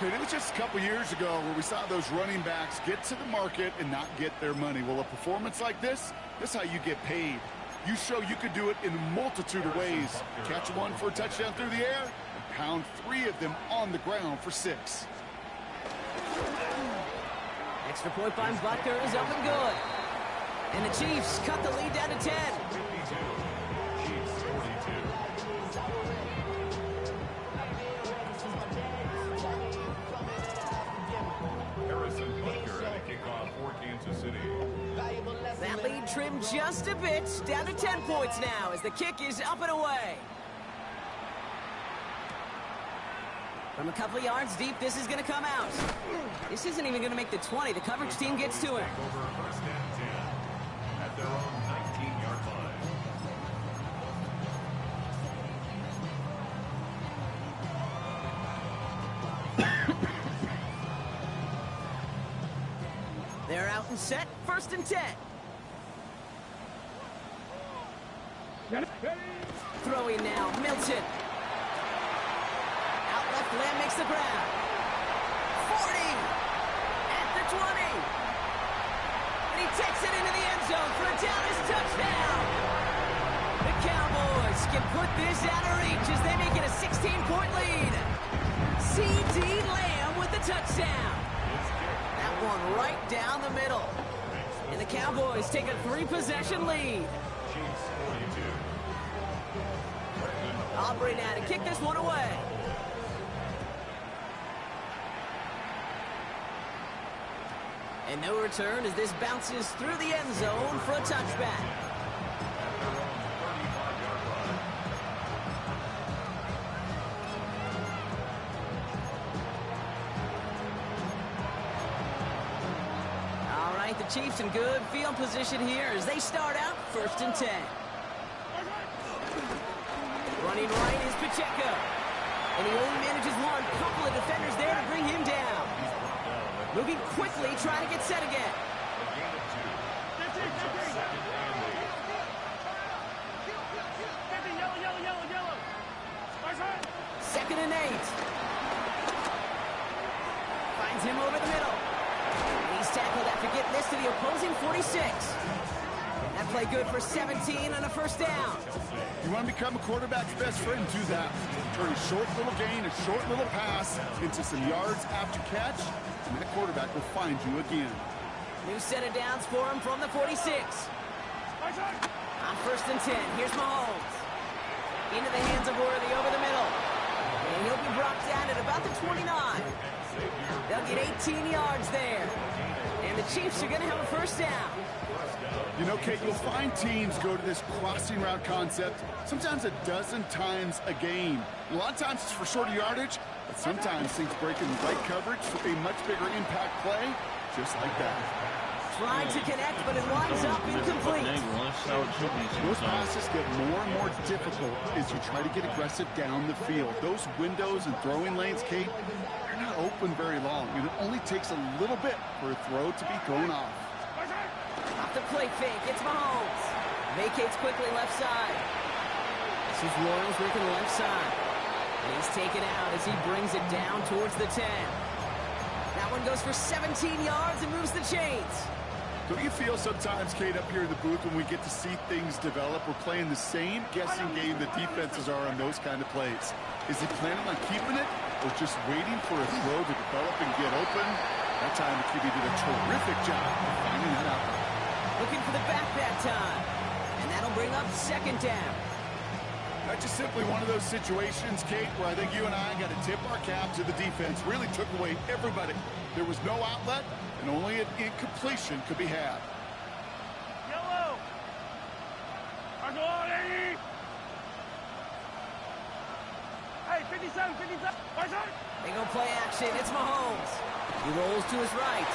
It was just a couple years ago where we saw those running backs get to the market and not get their money. Well, a performance like this is how you get paid. You show you could do it in a multitude of ways. Catch one for a touchdown through the air, and pound 3 of them on the ground for 6. Extra point by Butker is up and good. And the Chiefs cut the lead down to 10. 52. Chiefs 42. Harrison Butker at a kickoff for Kansas City. That lead trimmed just a bit, down to 10 points now as the kick is up and away. From a couple of yards deep, this is going to come out. This isn't even going to make the 20. The coverage team gets to him. Take over first and 10 at their own 19-yard line. They're out and set, first and 10. Throwing now, Milton. Out left, Lamb makes the ground. 40, at the 20. And he takes it into the end zone for a Dallas touchdown. The Cowboys can put this out of reach as they make it a 16-point lead. C.D. Lamb with the touchdown. That one right down the middle. And the Cowboys take a 3-possession lead. Chiefs 42. Aubrey now to kick this one away. And no return as this bounces through the end zone for a touchback. At their own 35-yard line. All right, the Chiefs in good field position here as they start out first and 10. Running right is Pacheco. And he only manages one. Couple of defenders there to bring him down. Moving quickly, trying to get set again. Second and 8. Finds him over the middle. He's tackled after getting this to the opposing 46. That play good for 17 on a first down. You want to become a quarterback's best friend, do that. Turn a short little gain, a short little pass into some yards after catch, and that quarterback will find you again. New set of downs for him from the 46. On first and 10, here's Mahomes. Into the hands of Worthy over the middle. And he'll be brought down at about the 29. They'll get 18 yards there. And the Chiefs are going to have a first down. You know, Kate, you'll find teams go to this crossing route concept sometimes a dozen times a game. A lot of times it's for shorter yardage, but sometimes things break in the right coverage for a much bigger impact play, just like that. Trying to connect, but it winds up incomplete. Those passes get more and more difficult as you try to get aggressive down the field. Those windows and throwing lanes, Kate, they're not open very long. It only takes a little bit for a throw to be thrown off. Off the play fake, it's Mahomes. Vacates quickly left side. This is Royals working the left side. And he's taken out as he brings it down towards the 10. That one goes for 17 yards and moves the chains. Don't you feel sometimes, Kate, up here in the booth when we get to see things develop, we're playing the same guessing game that defenses are on those kind of plays? Is he planning on keeping it or just waiting for a throw to develop and get open? That time, the QB did a terrific job of finding that out. Looking for the back that time. And that'll bring up second down. That's just simply one of those situations, Kate, where I think you and I got to tip our cap to the defense. Really took away everybody. There was no outlet, and only an incompletion could be had. Yellow! Go on, 80! Hey, 57, 57! They go play action. It's Mahomes. He rolls to his right.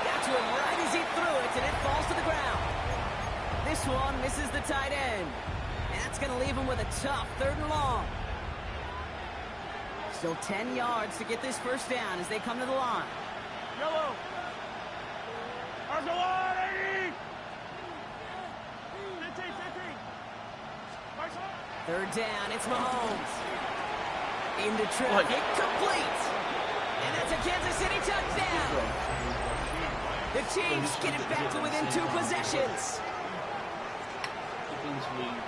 Got to him right as he threw it, and it falls to the ground. This one misses the tight end. And that's going to leave him with a tough 3rd and long. Still 10 yards to get this first down as they come to the line. Yellow! Go on, 80! 15, 15! 3rd down, it's Mahomes. Into traffic, complete. And that's a Kansas City touchdown. The Chiefs get it back to within 2 possessions.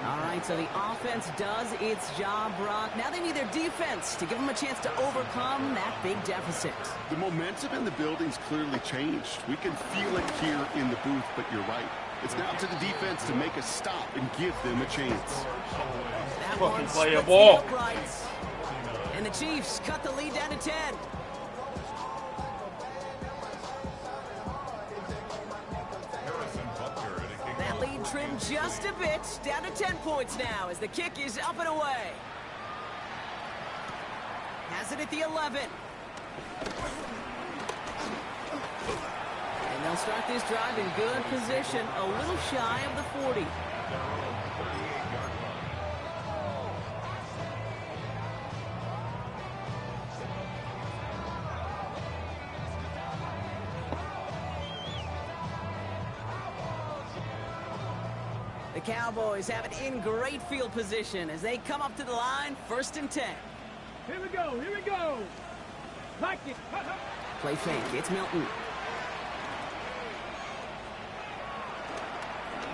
All right, so the offense does its job, Brock. Now they need their defense to give them a chance to overcome that big deficit. The momentum in the building's clearly changed. We can feel it here in the booth, but you're right. It's now to the defense to make a stop and give them a chance. That one splits the uprights. And the Chiefs cut the lead down to 10. That lead trimmed just a bit, down to 10 points now as the kick is up and away. Has it at the 11. And they'll start this drive in good position, a little shy of the 40. The Cowboys have it in great field position as they come up to the line, 1st and 10. Here we go, here we go. Like it. Play fake, it's Milton.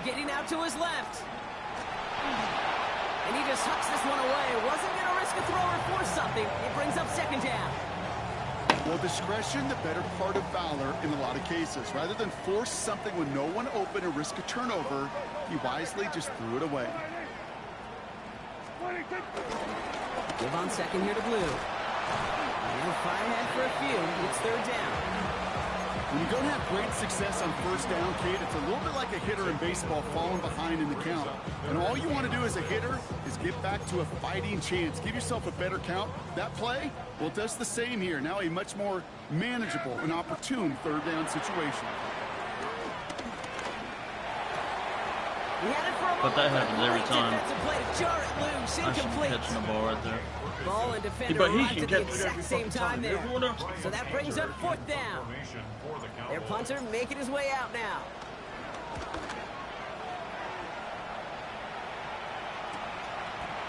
Getting out to his left. And he just hucks this one away. Wasn't going to risk a throw or force something. It brings up 2nd down. Well, discretion, the better part of valor in a lot of cases. Rather than force something with no one open or risk a turnover, he wisely just threw it away. Give on 2nd here to Blue. And he'll fire ahead for a few. It's 3rd down. When you don't have great success on 1st down, Kate, it's a little bit like a hitter in baseball falling behind in the count. And all you want to do as a hitter is get back to a fighting chance. Give yourself a better count. That play, well, it does the same here. Now a much more manageable and opportune 3rd down situation. He had it for a But that happens every time. I should be catching the ball right there. Ball and defender arrived at the exact same time there. So that brings up 4th down. Their punter making his way out now.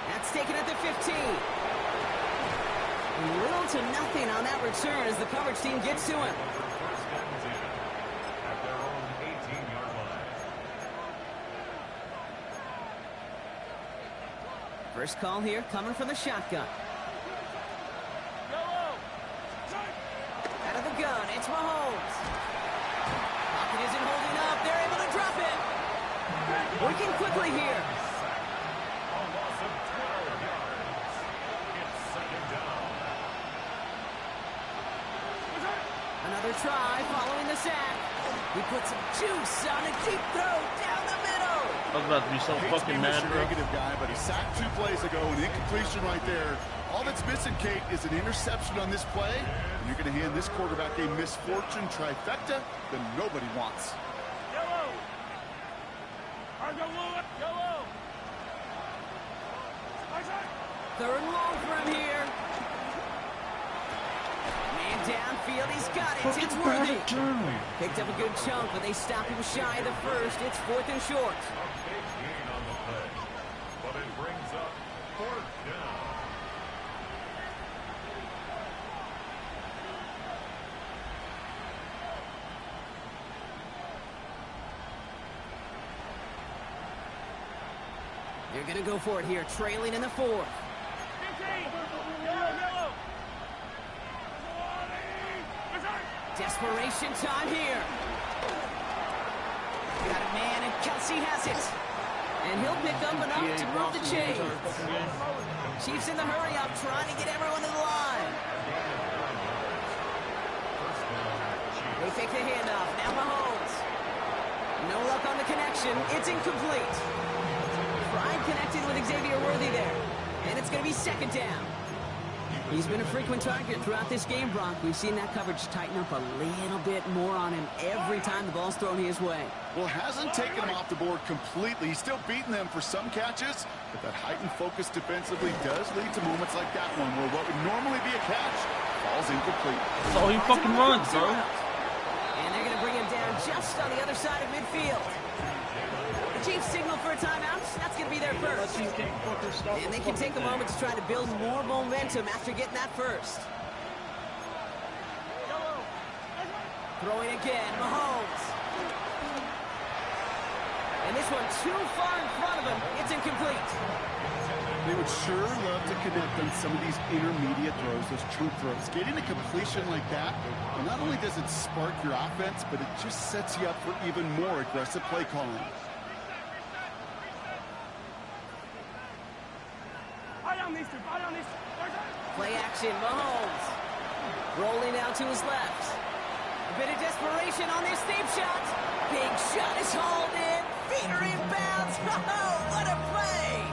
That's taken at the 15. Little to nothing on that return as the coverage team gets to him. At their own 18-yard line. First call here coming from the shotgun. Out of the gun, it's Mahomes. Pocket isn't holding up. They're able to drop it. Working quickly here. A loss of 12 yards. It's 2nd down. Another try following the sack. He puts some juice on a deep throw down the middle. I was about to be so fucking mad, bro. Negative guy, but he sacked 2 plays ago, an incompletion right there. All that's missing, Kate, is an interception on this play. And you're going to hand this quarterback a misfortune trifecta that nobody wants. Yellow. Yellow. 3rd and long for him here. Man downfield, he's got it. It's worthy. Picked up a good chunk, but they stop him shy of the first. It's 4th and short. A big gain on the play. But it brings up 4th down. They're going to go for it here, trailing in the 4th. Desperation time here. Got a man, and Kelsey has it. And he'll pick up enough to move the chains. Chiefs in the hurry-up, trying to get everyone to the line. They fake the handoff. Now Mahomes. No luck on the connection. It's incomplete. Prime connected with Xavier Worthy there. And it's going to be 2nd down. He's been a frequent target throughout this game, Brock. We've seen that coverage tighten up a little bit more on him every time the ball's thrown his way. Well, hasn't taken him off the board completely. He's still beating them for some catches, but that heightened focus defensively does lead to moments like that one where what would normally be a catch falls incomplete. That's all he fucking runs, bro. And they're going to bring him down just on the other side of midfield. The Chiefs signal for a timeout. That's going to be their first. And they can take a moment to try to build more momentum after getting that first. Throwing again, Mahomes. And this one too far in front of him. It's incomplete. They would sure love to connect on some of these intermediate throws, those true throws. Getting a completion like that, well, not only does it spark your offense, but it just sets you up for even more aggressive play calling. Play action, Mahomes. Rolling out to his left. A bit of desperation on this deep shot. Big shot is hauled in. Feet are inbounds. Oh, what a play.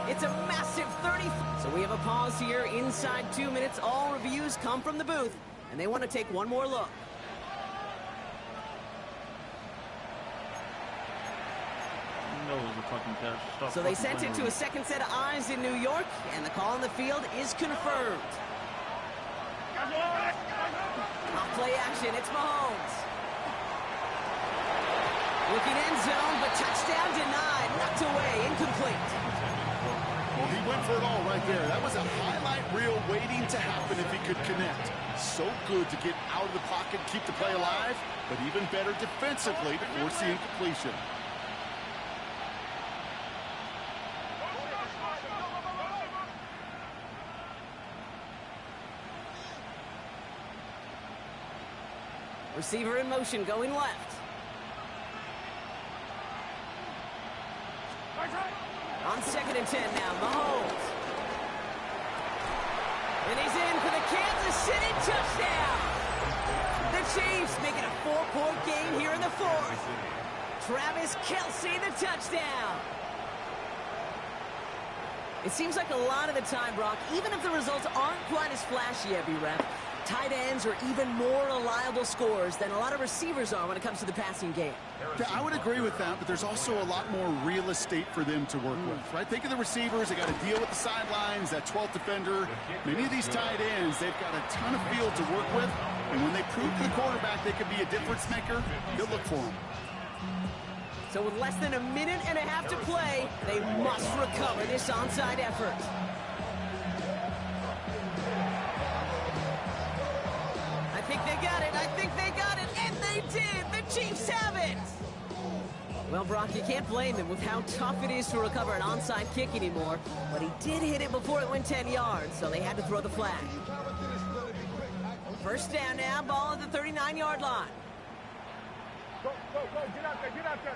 It's a massive 30. So we have a pause here inside 2 minutes. All reviews come from the booth, and they want to take one more look. So they sent it to a second set of eyes in New York, and the call on the field is confirmed. Off play action, it's Mahomes. Looking end zone, but touchdown denied, knocked away, incomplete. Well, he went for it all right there. That was a highlight reel waiting to happen if he could connect. So good to get out of the pocket, keep the play alive, but even better defensively to force the incompletion. Receiver in motion, going left. On 2nd and 10 now, Mahomes. And he's in for the Kansas City touchdown. The Chiefs making a 4-point game here in the 4th. Travis Kelce, the touchdown. It seems like a lot of the time, Brock, even if the results aren't quite as flashy, B-Rep, tight ends are even more reliable scorers than a lot of receivers are when it comes to the passing game. Yeah, I would agree with that, but there's also a lot more real estate for them to work with, right? Think of the receivers. They got to deal with the sidelines, that 12th defender. Many of these tight ends, they've got a ton of field to work with, and when they prove to the quarterback they could be a difference maker, they'll look for them. So with less than a minute and a half to play, they must recover this onside effort. I think they got it. I think they got it. And they did. The Chiefs have it. Well, Brock, you can't blame him with how tough it is to recover an onside kick anymore. But he did hit it before it went 10 yards, so they had to throw the flag. First down now, ball at the 39-yard line. Go, go, go. Get out there. Get out there.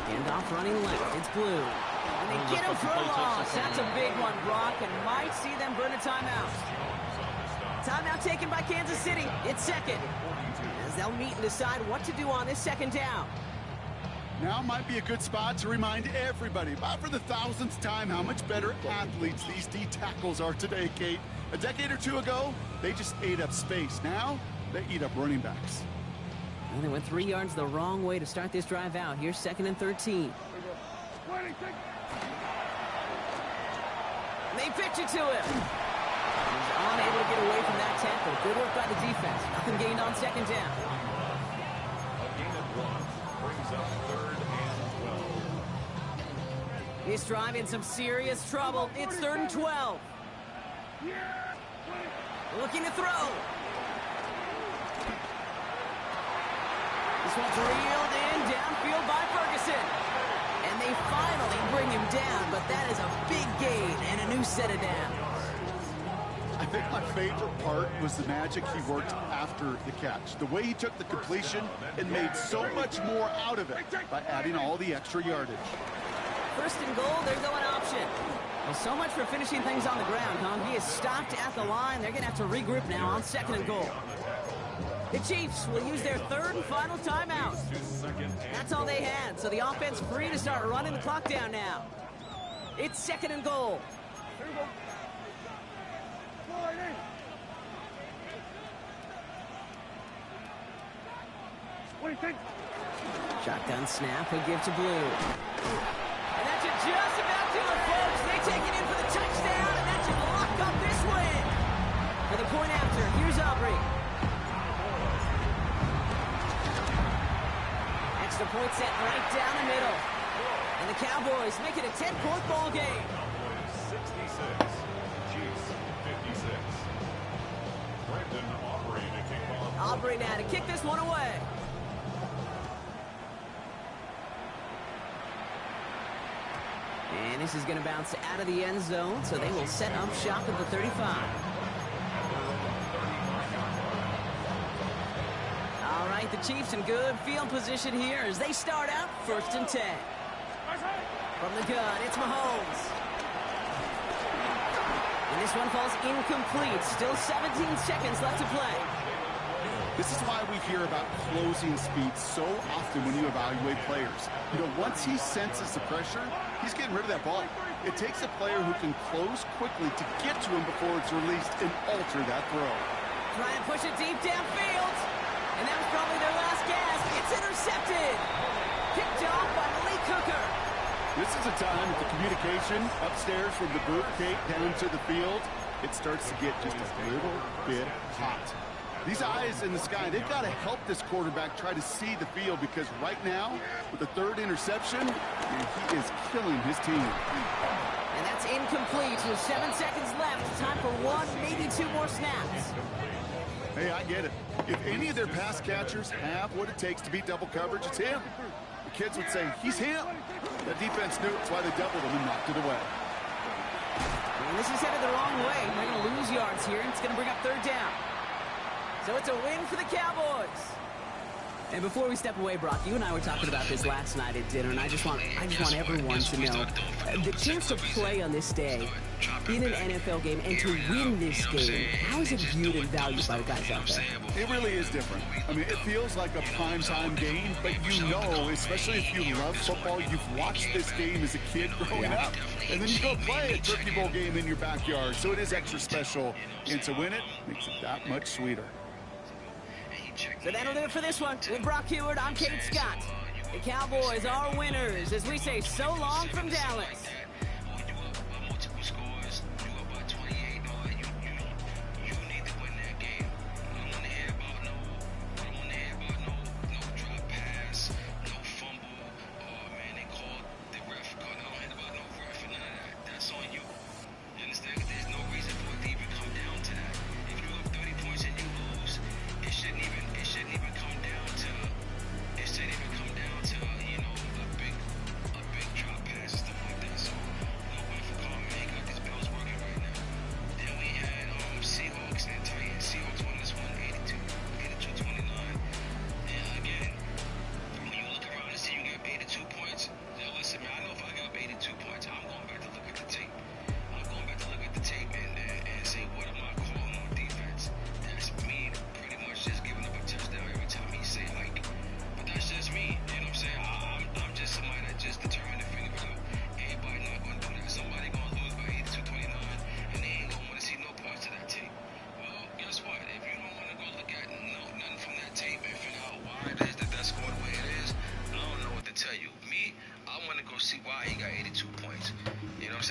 Handoff running left. It's Blue. And they get him for a loss. That's a big one, Brock, and might see them burn a timeout. Timeout taken by Kansas City. It's second. As they'll meet and decide what to do on this second down. Now might be a good spot to remind everybody, about for the thousandth time, how much better athletes these D tackles are today, Kate. A decade or two ago, they just ate up space. Now, they eat up running backs. And they went 3 yards the wrong way to start this drive out. Here's 2nd and 13. And they pitch it to him. He's unable to get away from that tackle. Good work by the defense. Nothing gained on second down. A gain of 1 brings up 3rd and 12. This drive in some serious trouble. It's 3rd and 12. Looking to throw. This one's reeled in downfield by Ferguson. And they finally bring him down, but that is a big gain and a new set of downs. I think my favorite part was the magic he worked after the catch. The way he took the completion and made so much more out of it by adding all the extra yardage. 1st and goal, they're going option. Well, so much for finishing things on the ground, huh? He is stopped at the line. They're going to have to regroup now on 2nd and goal. The Chiefs will use their 3rd and final timeout. That's all they had, so the offense free to start running the clock down now. It's 2nd and goal. Shotgun snap, he'll give to Blue. And that should just about do it, folks. They take it in for the touchdown, and that should lock up this win. For the point after, here's Aubrey. Extra point set right down the middle. And the Cowboys make it a 10-point ball game. Cowboys 66, Chiefs 56. Brendan Aubrey to kick off. Aubrey now to kick this one away. And this is going to bounce out of the end zone, so they will set up shop at the 35. All right, the Chiefs in good field position here as they start out 1st and 10. From the gun, it's Mahomes. And this one falls incomplete. Still 17 seconds left to play. This is why we hear about closing speed so often when you evaluate players. You know, once he senses the pressure, he's getting rid of that ball. It takes a player who can close quickly to get to him before it's released and alter that throw. Try and push it deep downfield. And that was probably their last gasp. It's intercepted. Picked off by Malik Hooker. This is a time with the communication upstairs from the booth, Kate, down to the field. It starts to get just a little bit hot. These eyes in the sky, they've got to help this quarterback try to see the field, because right now, with the 3rd interception, he is killing his team. And that's incomplete with 7 seconds left. Time for 1, maybe 2 more snaps. Hey, I get it. If any of their pass catchers have what it takes to beat double coverage, it's him. The kids would say, he's him. The defense knew it's why they doubled him and knocked it away. And this is headed the wrong way. They're going to lose yards here, and it's going to bring up 3rd down. So it's a win for the Cowboys. And before we step away, Brock, you and I were talking about this last night at dinner, and I just want everyone to know the chance to play on this day in an NFL game and to win this game. How is it viewed and valued by the guys out there? It really is different. I mean, it feels like a primetime game, but you know, especially if you love football, you've watched this game as a kid growing up, and then you go play a Turkey Bowl game in your backyard, so it is extra special, and to win it makes it that much sweeter. So that'll do it for this one. With Brock Heward, I'm Kate Scott. The Cowboys are winners as we say so long from Dallas.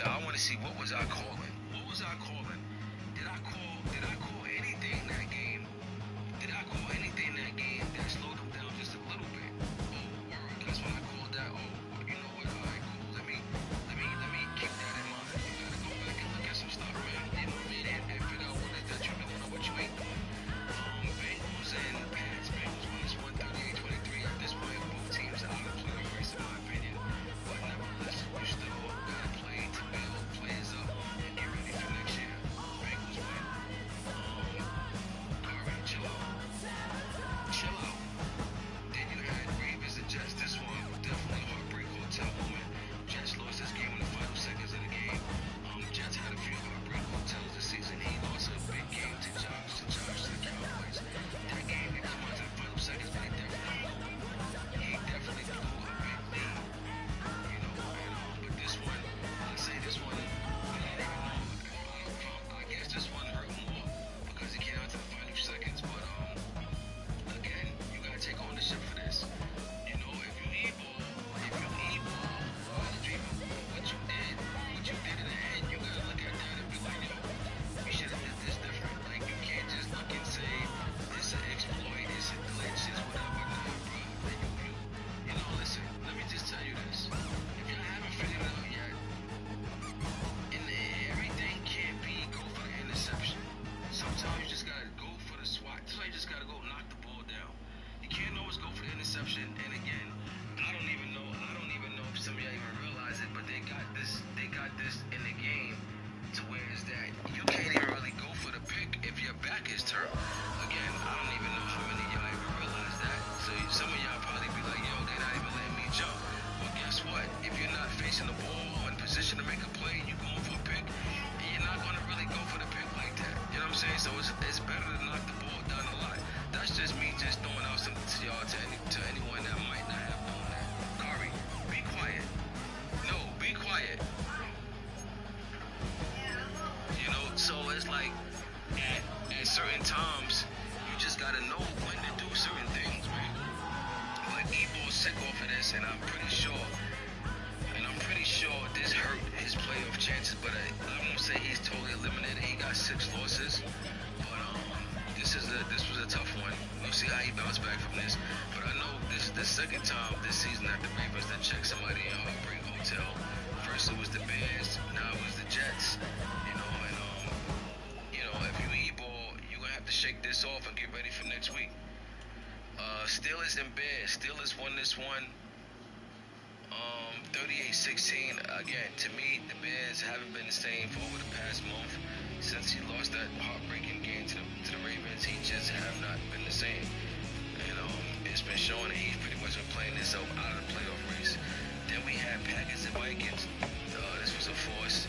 I want to see what was I calling. What was I calling? Did I call anything that game? Did I call anything that game that slowed them down just a little bit? Oh, word. That's when I called that. Oh, you know what? All right, cool. Let me keep that in mind. You gotta go back and look at some stuff, man. You know what I mean? And figure out what it is that you don't know what you ain't doing. Bengals and Pats. Bengals won this 138-23. At this point, both teams are out of playoff race, in my opinion. But nevertheless, you still gotta play to build players up and get ready for next year. Bengals win. Alright, chill out. Chill out. Then you had Ravens and Jets. This one was definitely a heartbreak hotel moment. Jets lost this game in the final seconds of the game. Jets had a few heartbreak hotels this season. He lost a big game to the Cowboys. That game didn't come out to the final seconds, but he definitely blew a big lead. You know, but this one, I say this one, I guess this one hurt more because he came out to the final seconds. But again, you gotta take ownership for this. You know, if you e-ball, what you did in the end, you gotta look at that and be like, yo, we should have did this different. Like, you can't just look and say, it's an exploit, it's a glitch, it's whatever. Nah, bro. You know, listen, let me just tell you this. If you haven't figured it out yet, everything can't be go for the interception. Sometimes you just gotta go for the swat. Sometimes you just gotta go knock the ball down. You can't always go for the interception. And again, I don't even know if some of y'all even realize it, but they got this in the game to where is that you can't even really go for the pick if your back is turned. Again, I don't even know how many of y'all even realize that. So some of y'all probably be like, yo, they're not even letting me jump. Well, guess what? If you're not facing the ball or in position to make a play, you going for a pick, and you're not going to really go for the pick like that. You know what I'm saying? So it's better to knock the ball down a lot. That's just me just throwing out something to y'all, to anyone that might not have known that. Kari, be quiet. No, be quiet. You know, so it's like at certain times, you just gotta know when to do certain things, man. But Ebo's sick off of this, and I'm pretty sure this hurt his playoff chances. But I won't say he's totally eliminated. He got 6 losses, but this was a tough one. We'll see how he bounced back from this. But I know this is the second time this season that the Ravens that check somebody in a heartbreak hotel. First it was the Bears, now it was the Jets. You know, and if you e-ball, you're gonna have to shake this off and get ready for next week. Steelers and Bears. Steelers won this one 38-16. Again, to me, the Bears haven't been the same for over the past month. Since he lost that heartbreaking game to the Ravens, he just have not been the same. And it's been showing that he's pretty much been playing himself out of the playoff race. Then we had Packers and Vikings. This was a force.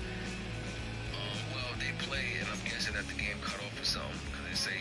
Well, they played, and I'm guessing that the game cut off or something, because they say